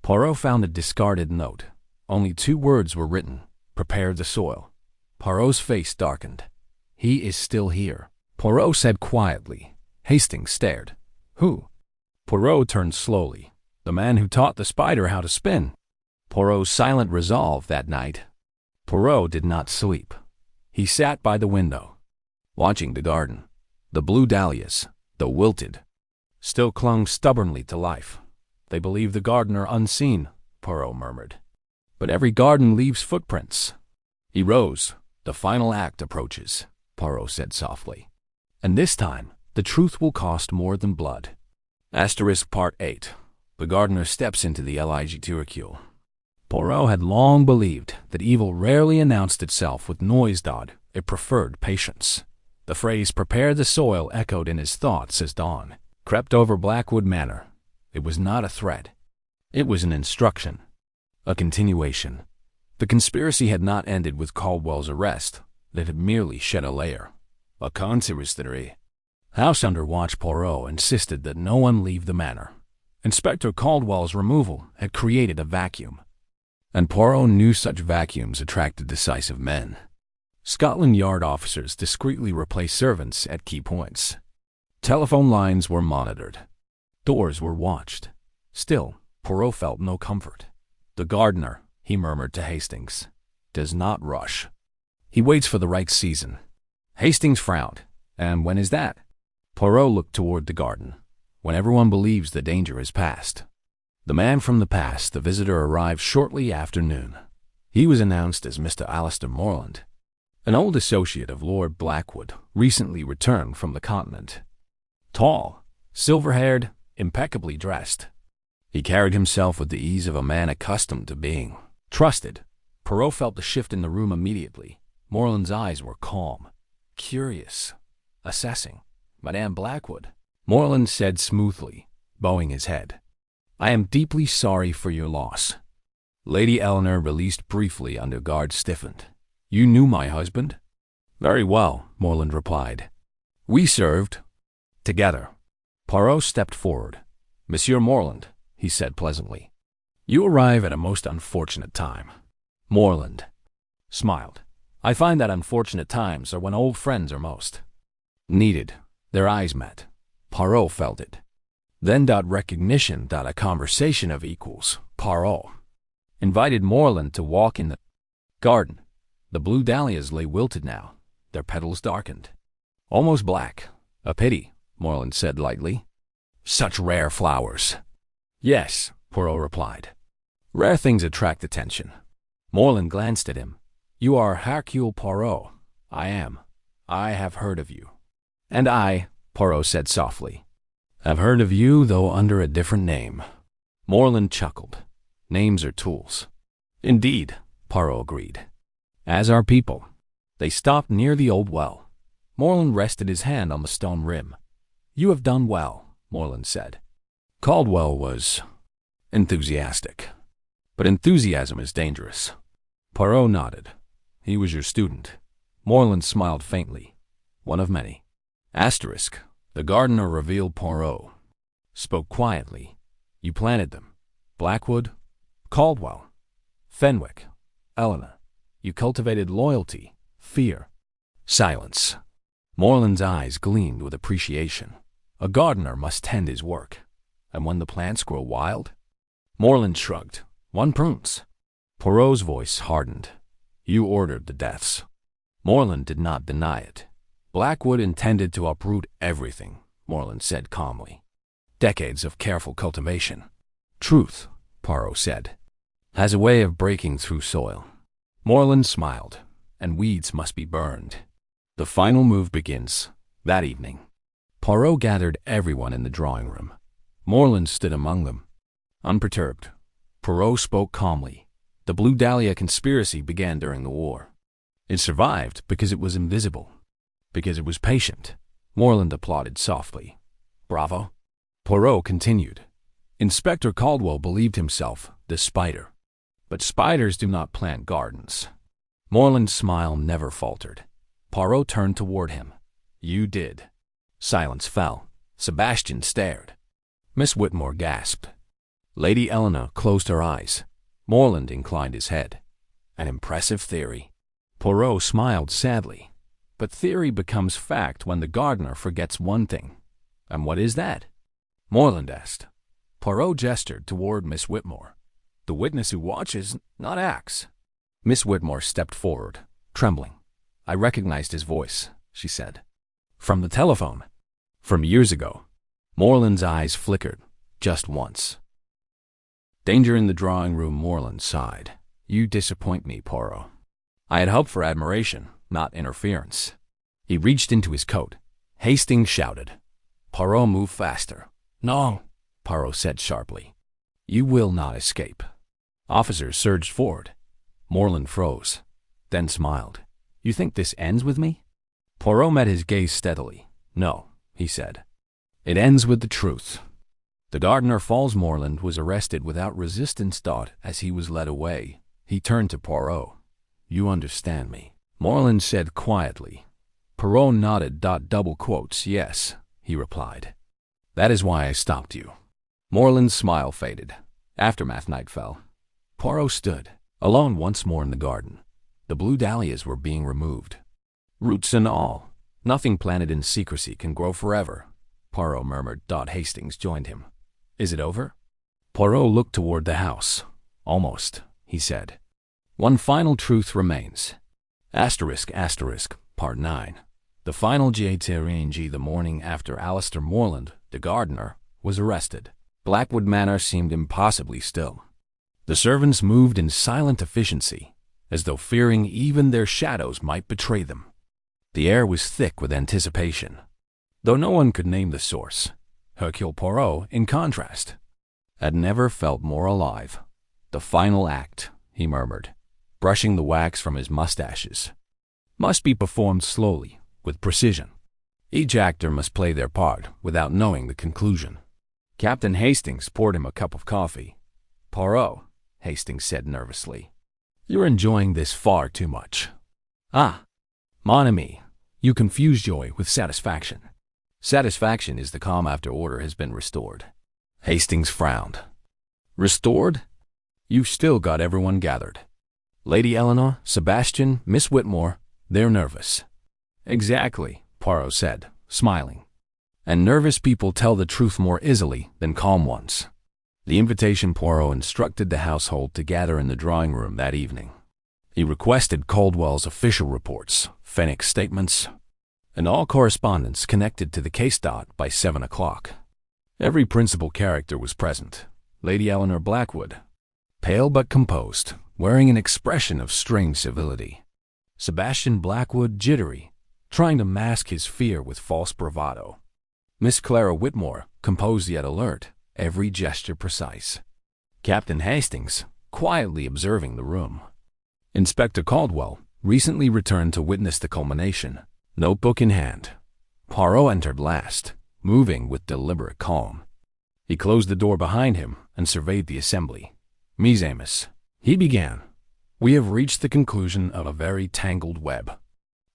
Poirot found a discarded note. Only 2 words were written. Prepare the soil. Poirot's face darkened. He is still here, Poirot said quietly. Hastings stared. Who? Poirot turned slowly. The man who taught the spider how to spin. Poirot's silent resolve that night. Poirot did not sleep. He sat by the window, watching the garden. The blue dahlias, though wilted, still clung stubbornly to life. They believe the gardener unseen, Poirot murmured. But every garden leaves footprints. He rose. The final act approaches, Poirot said softly. And this time, the truth will cost more than blood. Part 8. The gardener steps into the Lig Hercule. Poirot had long believed that evil rarely announced itself with noise. It preferred patience. The phrase "prepare the soil" echoed in his thoughts as dawn crept over Blackwood Manor. It was not a threat. It was an instruction, a continuation. The conspiracy had not ended with Caldwell's arrest. It had merely shed a layer. A conspiracy. House under watch, Poirot insisted that no one leave the manor. Inspector Caldwell's removal had created a vacuum, and Poirot knew such vacuums attracted decisive men. Scotland Yard officers discreetly replaced servants at key points. Telephone lines were monitored. Doors were watched. Still, Poirot felt no comfort. The gardener, he murmured to Hastings, does not rush. He waits for the right season. Hastings frowned. And when is that? Poirot looked toward the garden. When everyone believes the danger is past. The man from the past, the visitor, arrived shortly after noon. He was announced as Mr. Alistair Morland, an old associate of Lord Blackwood, recently returned from the continent. Tall, silver-haired, impeccably dressed. He carried himself with the ease of a man accustomed to being trusted. Poirot felt the shift in the room immediately. Morland's eyes were calm, curious, assessing. Madame Blackwood, Morland said smoothly, bowing his head. I am deeply sorry for your loss. Lady Eleanor, released briefly under guard, stiffened. You knew my husband? Very well, Morland replied. We served together. Poirot stepped forward. Monsieur Morland, he said pleasantly, you arrive at a most unfortunate time. Morland smiled. I find that unfortunate times are when old friends are most needed. Their eyes met. Poirot felt it. Then recognition. A conversation of equals. Poirot invited Morland to walk in the garden. The blue dahlias lay wilted now, their petals darkened, almost black. A pity, Morland said lightly. Such rare flowers. Yes, Poirot replied. Rare things attract attention. Morland glanced at him. You are Hercule Poirot. I am. I have heard of you. And I, Poirot said softly, have heard of you, though under a different name. Morland chuckled. Names are tools. Indeed, Poirot agreed. As are people. They stopped near the old well. Morland rested his hand on the stone rim. You have done well, Morland said. Caldwell was enthusiastic. But enthusiasm is dangerous. Poirot nodded. He was your student. Morland smiled faintly. One of many. The gardener revealed. Poirot spoke quietly. You planted them. Blackwood, Caldwell, Fenwick, Eleanor. You cultivated loyalty, fear, silence. Morland's eyes gleamed with appreciation. A gardener must tend his work. And when the plants grow wild? Morland shrugged. One prunes. Poirot's voice hardened. You ordered the deaths. Morland did not deny it. Blackwood intended to uproot everything, Morland said calmly. Decades of careful cultivation. Truth, Poirot said, has a way of breaking through soil. Morland smiled. And weeds must be burned. The final move begins that evening. Poirot gathered everyone in the drawing room. Morland stood among them, unperturbed. Poirot spoke calmly. The Blue Dahlia Conspiracy began during the war. It survived because it was invisible. Because it was patient. Morland applauded softly. Bravo. Poirot continued. Inspector Caldwell believed himself the spider. But spiders do not plant gardens. Morland's smile never faltered. Poirot turned toward him. You did. Silence fell. Sebastian stared. Miss Whitmore gasped. Lady Eleanor closed her eyes. Morland inclined his head. An impressive theory. Poirot smiled sadly. But theory becomes fact when the gardener forgets one thing. And what is that? Morland asked. Poirot gestured toward Miss Whitmore. The witness who watches, not acts. Miss Whitmore stepped forward, trembling. I recognized his voice, she said. From the telephone. From years ago. Morland's eyes flickered, just once. Danger in the drawing room, Morland sighed. You disappoint me, Poirot. I had hoped for admiration, not interference. He reached into his coat. Hastings shouted. Poirot moved faster. No, Poirot said sharply. You will not escape. Officers surged forward. Morland froze, then smiled. You think this ends with me? Poirot met his gaze steadily. No, he said. It ends with the truth. The gardener Falls Morland was arrested without resistance. As he was led away, he turned to Poirot. You understand me, Morland said quietly. Poirot nodded. Double quotes, yes, he replied. That is why I stopped you. Morland's smile faded. Aftermath night fell. Poirot stood, alone once more in the garden. The blue dahlias were being removed. Roots and all. Nothing planted in secrecy can grow forever, Poirot murmured. Hastings joined him. Is it over? Poirot looked toward the house. Almost, he said. One final truth remains. Part 9. The final J. The morning after Alistair Morland, the gardener, was arrested. Blackwood Manor seemed impossibly still. The servants moved in silent efficiency, as though fearing even their shadows might betray them. The air was thick with anticipation, though no one could name the source. Hercule Poirot, in contrast, had never felt more alive. The final act, he murmured, brushing the wax from his mustaches, must be performed slowly, with precision. Each actor must play their part without knowing the conclusion. Captain Hastings poured him a cup of coffee. Poirot, Hastings said nervously, you're enjoying this far too much. Ah, mon ami, you confuse joy with satisfaction. Satisfaction is the calm after order has been restored. Hastings frowned. Restored? You've still got everyone gathered. Lady Eleanor, Sebastian, Miss Whitmore, they're nervous. Exactly, Poirot said, smiling. And nervous people tell the truth more easily than calm ones. The invitation Poirot instructed the household to gather in the drawing room that evening. He requested Caldwell's official reports, Fenwick's statements, and all correspondence connected to the case. By 7 o'clock. Every principal character was present. Lady Eleanor Blackwood, pale but composed, wearing an expression of strange civility. Sebastian Blackwood, jittery, trying to mask his fear with false bravado. Miss Clara Whitmore, composed yet alert, every gesture precise. Captain Hastings, quietly observing the room. Inspector Caldwell, recently returned to witness the culmination, notebook in hand. Poirot entered last, moving with deliberate calm. He closed the door behind him and surveyed the assembly. Mes amis, he began. We have reached the conclusion of a very tangled web.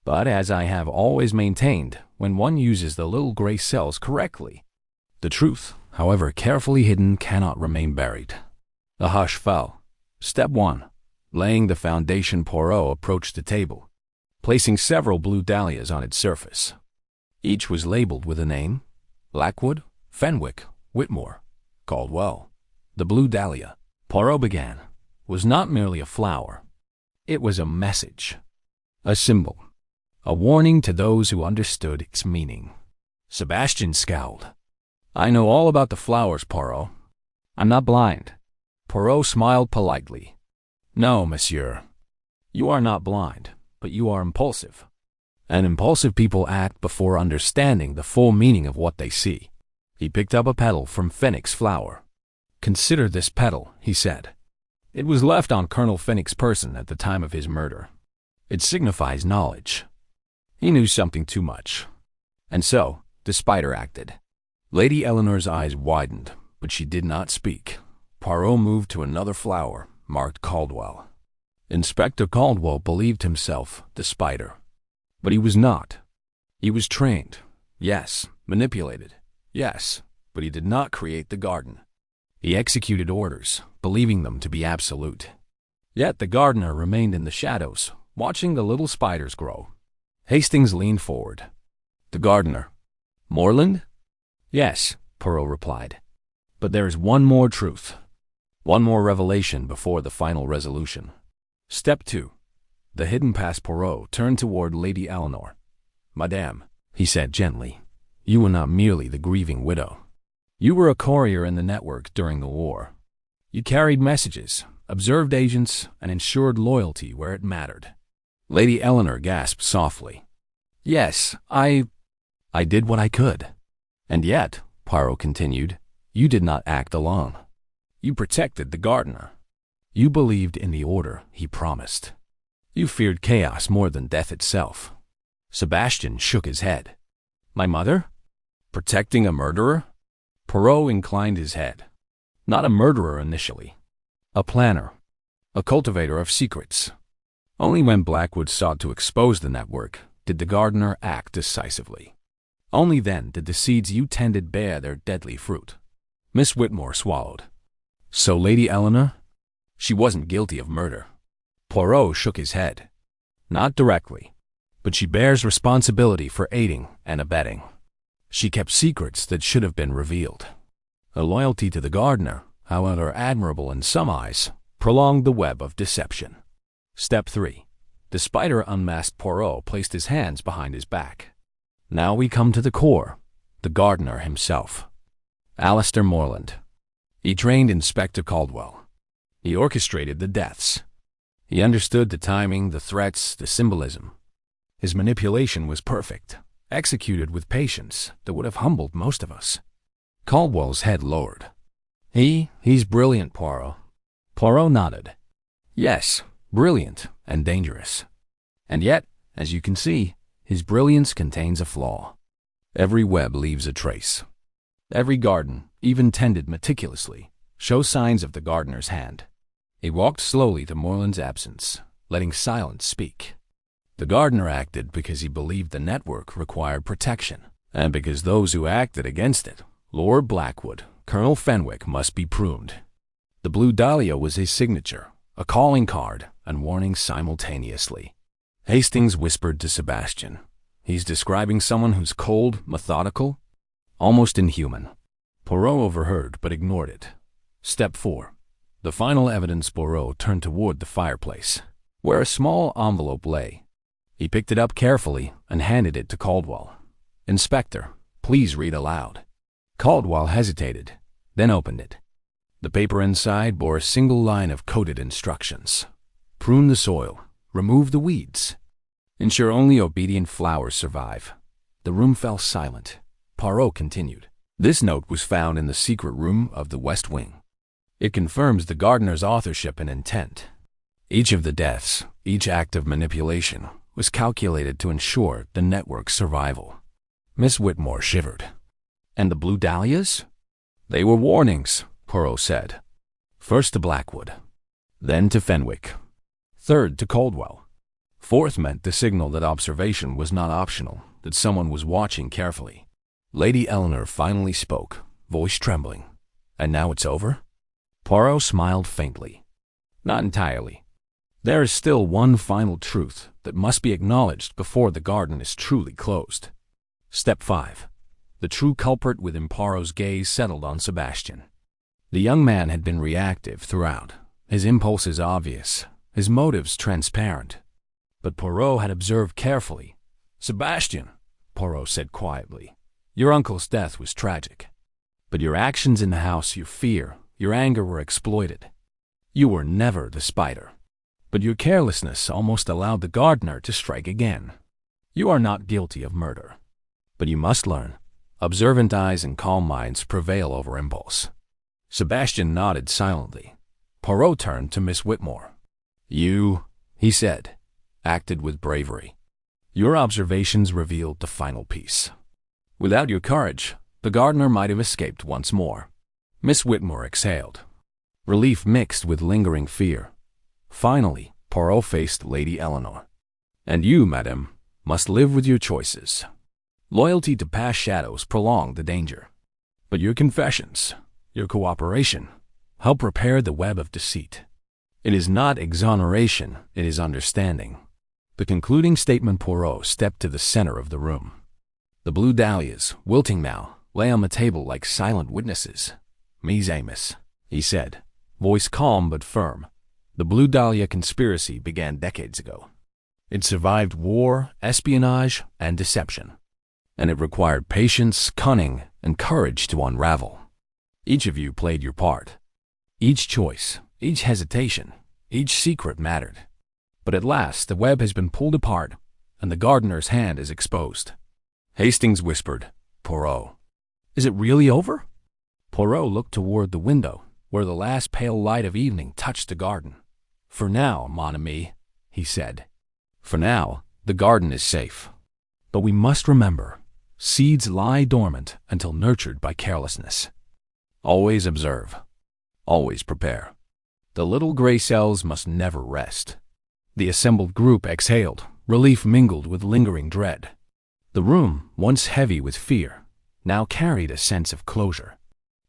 But as I have always maintained, when one uses the little gray cells correctly, the truth, however carefully hidden, cannot remain buried. A hush fell. Step 1. Laying the foundation, Poirot approached the table, placing several blue dahlias on its surface. Each was labeled with a name: Blackwood, Fenwick, Whitmore, Caldwell. The blue dahlia, Poirot began, was not merely a flower. It was a message, a symbol, a warning to those who understood its meaning. Sebastian scowled. I know all about the flowers, Poirot. I'm not blind. Poirot smiled politely. No, monsieur. You are not blind, but you are impulsive. And impulsive people act before understanding the full meaning of what they see. He picked up a petal from Fenwick's flower. Consider this petal, he said. It was left on Colonel Fenwick's person at the time of his murder. It signifies knowledge. He knew something too much. And so, the spider acted. Lady Eleanor's eyes widened, but she did not speak. Poirot moved to another flower, marked Caldwell. Inspector Caldwell believed himself the spider. But he was not. He was trained, yes, manipulated, yes, but he did not create the garden. He executed orders, believing them to be absolute. Yet the gardener remained in the shadows, watching the little spiders grow. Hastings leaned forward. The gardener. Morland? Yes, Poirot replied. But there is one more truth. One more revelation before the final resolution. Step 2. The hidden past. Poirot turned toward Lady Eleanor. Madame, he said gently, you were not merely the grieving widow. You were a courier in the network during the war. You carried messages, observed agents, and ensured loyalty where it mattered. Lady Eleanor gasped softly. Yes, I did what I could. And yet, Poirot continued, you did not act alone. You protected the gardener. You believed in the order he promised. You feared chaos more than death itself. Sebastian shook his head. My mother? Protecting a murderer? Poirot inclined his head. Not a murderer initially. A planner. A cultivator of secrets. Only when Blackwood sought to expose the network did the gardener act decisively. Only then did the seeds you tended bear their deadly fruit. Miss Whitmore swallowed. So Lady Eleanor? She wasn't guilty of murder. Poirot shook his head. Not directly, but she bears responsibility for aiding and abetting. She kept secrets that should have been revealed. Her loyalty to the gardener, however admirable in some eyes, prolonged the web of deception. Step 3. The spider unmasked. Poirot placed his hands behind his back. Now we come to the core, the gardener himself. Alistair Morland. He trained Inspector Caldwell. He orchestrated the deaths. He understood the timing, the threats, the symbolism. His manipulation was perfect, executed with patience that would have humbled most of us. Caldwell's head lowered. He's brilliant, Poirot. Poirot nodded. Yes, brilliant and dangerous. And yet, as you can see, his brilliance contains a flaw. Every web leaves a trace. Every garden, even tended meticulously, shows signs of the gardener's hand. He walked slowly to Morland's absence, letting silence speak. The gardener acted because he believed the network required protection, and because those who acted against it, Lord Blackwood, Colonel Fenwick, must be pruned. The Blue Dahlia was his signature, a calling card and warning simultaneously. Hastings whispered to Sebastian. He's describing someone who's cold, methodical, almost inhuman. Poirot overheard but ignored it. Step 4. The final evidence. Poirot turned toward the fireplace, where a small envelope lay. He picked it up carefully and handed it to Caldwell. Inspector, please read aloud. Caldwell hesitated, then opened it. The paper inside bore a single line of coded instructions. Prune the soil. Remove the weeds. Ensure only obedient flowers survive. The room fell silent. Poirot continued. This note was found in the secret room of the West Wing. It confirms the gardener's authorship and intent. Each of the deaths, each act of manipulation, was calculated to ensure the network's survival. Miss Whitmore shivered. And the Blue Dahlias? They were warnings, Poirot said. First to Blackwood, then to Fenwick, third to Caldwell. Fourth meant the signal that observation was not optional, that someone was watching carefully. Lady Eleanor finally spoke, voice trembling. And now it's over? Poirot smiled faintly. Not entirely. There is still one final truth that must be acknowledged before the garden is truly closed. Step 5. The true culprit. Within. Poirot's gaze settled on Sebastian. The young man had been reactive throughout, his impulses obvious, his motives transparent. But Poirot had observed carefully. Sebastian, Poirot said quietly, your uncle's death was tragic. But your actions in the house, your fear, your anger were exploited. You were never the spider. But your carelessness almost allowed the gardener to strike again. You are not guilty of murder. But you must learn. Observant eyes and calm minds prevail over impulse. Sebastian nodded silently. Poirot turned to Miss Whitmore. You, he said, acted with bravery. Your observations revealed the final piece. Without your courage, the gardener might have escaped once more. Miss Whitmore exhaled, relief mixed with lingering fear. Finally, Poirot faced Lady Eleanor. And you, madame, must live with your choices. Loyalty to past shadows prolonged the danger. But your confessions, your cooperation, help repair the web of deceit. It is not exoneration, it is understanding. The concluding statement. Poirot stepped to the center of the room. The Blue Dahlias, wilting now, lay on the table like silent witnesses. "Ms. Amos," he said, voice calm but firm. "The Blue Dahlia Conspiracy began decades ago. It survived war, espionage, and deception. And it required patience, cunning, and courage to unravel. Each of you played your part. Each choice, each hesitation, each secret mattered. But at last the web has been pulled apart, and the gardener's hand is exposed." Hastings whispered, "Poirot, is it really over?" Poirot looked toward the window, where the last pale light of evening touched the garden. "For now, mon ami," he said. "For now, the garden is safe. But we must remember, seeds lie dormant until nurtured by carelessness. Always observe. Always prepare. The little gray cells must never rest." The assembled group exhaled, relief mingled with lingering dread. The room, once heavy with fear, now carried a sense of closure.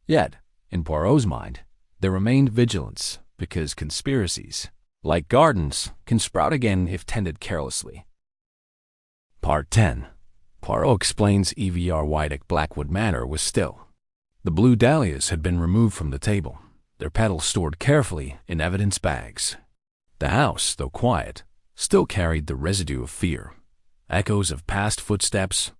Yet, in Poirot's mind, there remained vigilance, because conspiracies, like gardens, can sprout again if tended carelessly. Part 10. Poirot explains E.V.R. White at Blackwood Manor was still. The blue dahlias had been removed from the table, their petals stored carefully in evidence bags. The house, though quiet, still carried the residue of fear, echoes of past footsteps,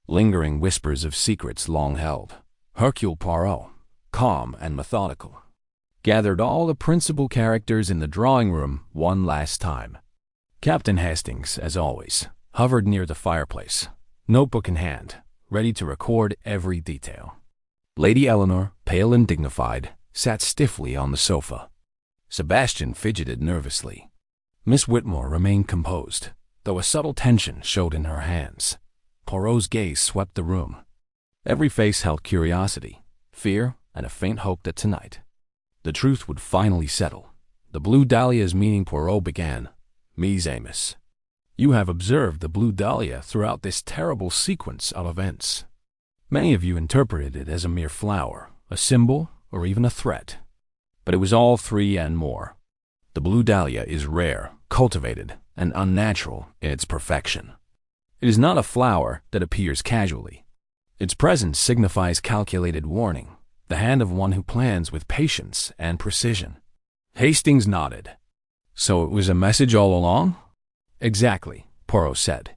lingering whispers of secrets long held. Hercule Poirot, calm and methodical, gathered all the principal characters in the drawing room one last time. Captain Hastings, as always, hovered near the fireplace, notebook in hand, ready to record every detail. Lady Eleanor, pale and dignified, sat stiffly on the sofa. Sebastian fidgeted nervously. Miss Whitmore remained composed, though a subtle tension showed in her hands. Poirot's gaze swept the room. Every face held curiosity, fear, and a faint hope that tonight the truth would finally settle. "The Blue Dahlia's meaning," Poirot began. "Ms. Amos, you have observed the Blue Dahlia throughout this terrible sequence of events. Many of you interpreted it as a mere flower, a symbol, or even a threat. But it was all three and more. The Blue Dahlia is rare, cultivated, and unnatural in its perfection. It is not a flower that appears casually. Its presence signifies calculated warning, the hand of one who plans with patience and precision." Hastings nodded. "So it was a message all along?" "Exactly," Poirot said.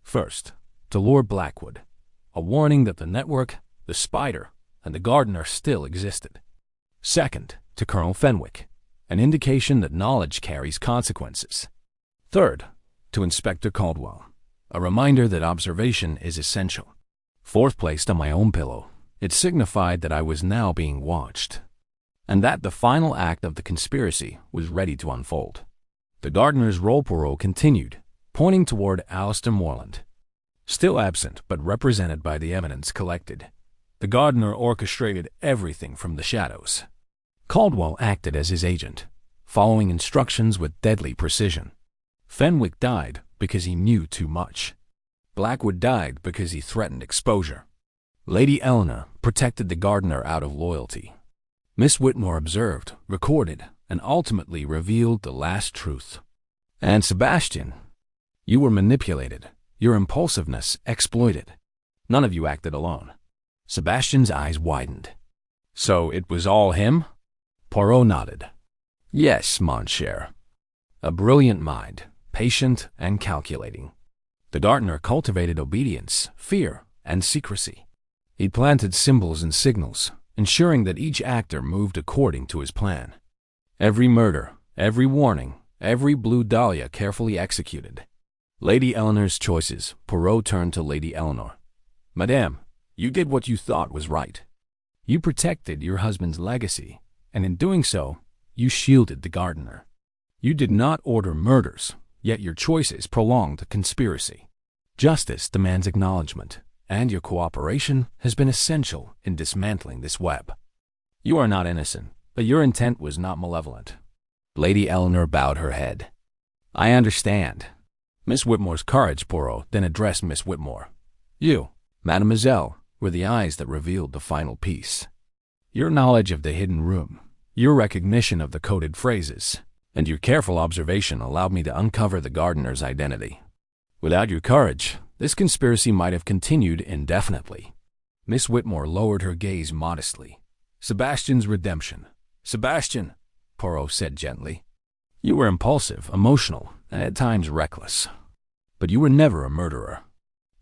"First, to Lord Blackwood, a warning that the network, the spider, and the gardener still existed. Second, to Colonel Fenwick, an indication that knowledge carries consequences. Third, to Inspector Caldwell, a reminder that observation is essential. Fourth, placed on my own pillow, it signified that I was now being watched, and that the final act of the conspiracy was ready to unfold." The gardener's role Poirot continued, pointing toward Alistair Morland. Still absent but represented by the evidence collected, the gardener orchestrated everything from the shadows. Caldwell acted as his agent, following instructions with deadly precision. Fenwick died because he knew too much. Blackwood died because he threatened exposure. Lady Eleanor protected the gardener out of loyalty. Miss Whitmore observed, recorded, and ultimately revealed the last truth. And Sebastian, you were manipulated, your impulsiveness exploited. None of you acted alone. Sebastian's eyes widened. "So it was all him?" Poirot nodded. "Yes, mon cher. A brilliant mind, patient and calculating. The gardener cultivated obedience, fear, and secrecy. He planted symbols and signals, ensuring that each actor moved according to his plan. Every murder, every warning, every Blue Dahlia carefully executed." Lady Eleanor's choices. Poirot turned to Lady Eleanor. "Madame, you did what you thought was right. You protected your husband's legacy, and in doing so, you shielded the gardener. You did not order murders, yet your choices prolonged the conspiracy. Justice demands acknowledgement, and your cooperation has been essential in dismantling this web. You are not innocent, but your intent was not malevolent." Lady Eleanor bowed her head. "I understand." Miss Whitmore's courage, Poirot then addressed Miss Whitmore. "You, mademoiselle, were the eyes that revealed the final piece. Your knowledge of the hidden room, your recognition of the coded phrases, and your careful observation allowed me to uncover the gardener's identity. Without your courage, this conspiracy might have continued indefinitely. Miss Whitmore lowered her gaze modestly. Sebastian's redemption. Sebastian, Poirot said gently. You were impulsive, emotional, and at times reckless. But you were never a murderer.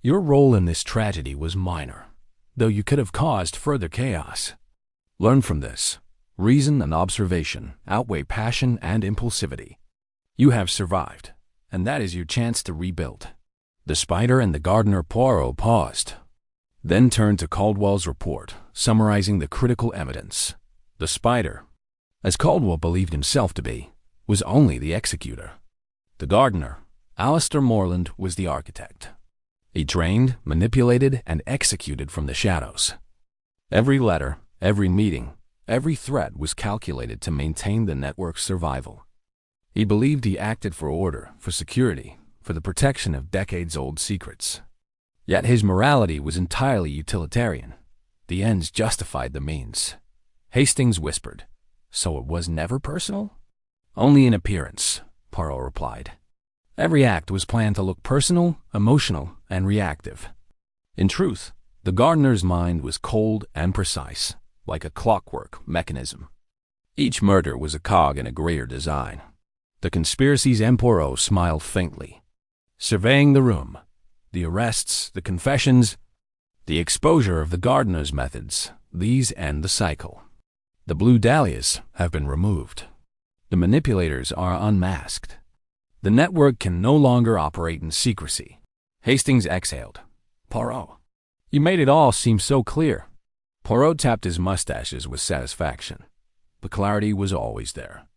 Your role in this tragedy was minor, though you could have caused further chaos. Learn from this. Reason and observation outweigh passion and impulsivity. You have survived, and that is your chance to rebuild. The spider and the gardener. Poirot paused, then turned to Caldwell's report, summarizing the critical evidence. The spider, as Caldwell believed himself to be, was only the executor. The gardener, Alistair Morland, was the architect. He trained, manipulated, and executed from the shadows. Every letter, every meeting, every threat was calculated to maintain the network's survival. He believed he acted for order, for security, for the protection of decades-old secrets. Yet his morality was entirely utilitarian. The ends justified the means. Hastings whispered, "So it was never personal?" "Only in appearance," Poirot replied. Every act was planned to look personal, emotional, and reactive. In truth, the gardener's mind was cold and precise, like a clockwork mechanism. Each murder was a cog in a greater design. The conspiracies. Poirot smiled faintly. Surveying the room, the arrests, the confessions, the exposure of the gardener's methods, these end the cycle. The Blue Dahlias have been removed. The manipulators are unmasked. The network can no longer operate in secrecy. Hastings exhaled. Poirot, you made it all seem so clear. Poirot tapped his mustaches with satisfaction. The clarity was always there.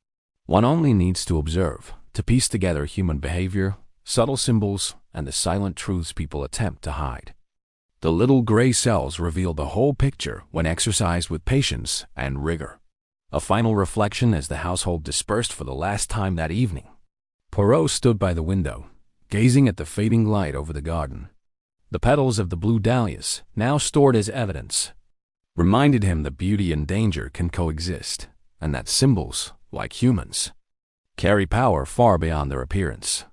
One only needs to observe, to piece together human behavior, subtle symbols, and the silent truths people attempt to hide. The little gray cells reveal the whole picture when exercised with patience and rigor. A final reflection as the household dispersed for the last time that evening. Poirot stood by the window, gazing at the fading light over the garden. The petals of the blue dahlias, now stored as evidence, reminded him that beauty and danger can coexist, and that symbols, like humans, carry power far beyond their appearance.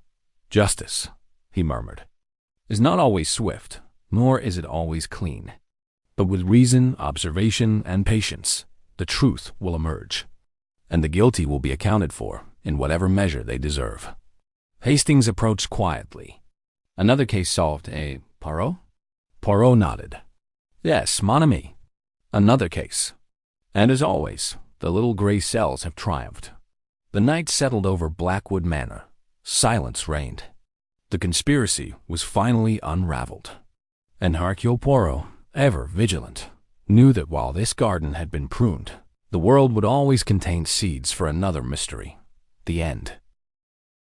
Justice, he murmured, is not always swift, nor is it always clean. But with reason, observation, and patience, the truth will emerge, and the guilty will be accounted for in whatever measure they deserve. Hastings approached quietly. Another case solved, eh, Poirot? Poirot nodded. Yes, mon ami. Another case. And as always, the little gray cells have triumphed. The night settled over Blackwood Manor. Silence reigned. The conspiracy was finally unraveled. And Hercule Poirot, ever vigilant, knew that while this garden had been pruned, the world would always contain seeds for another mystery. The end.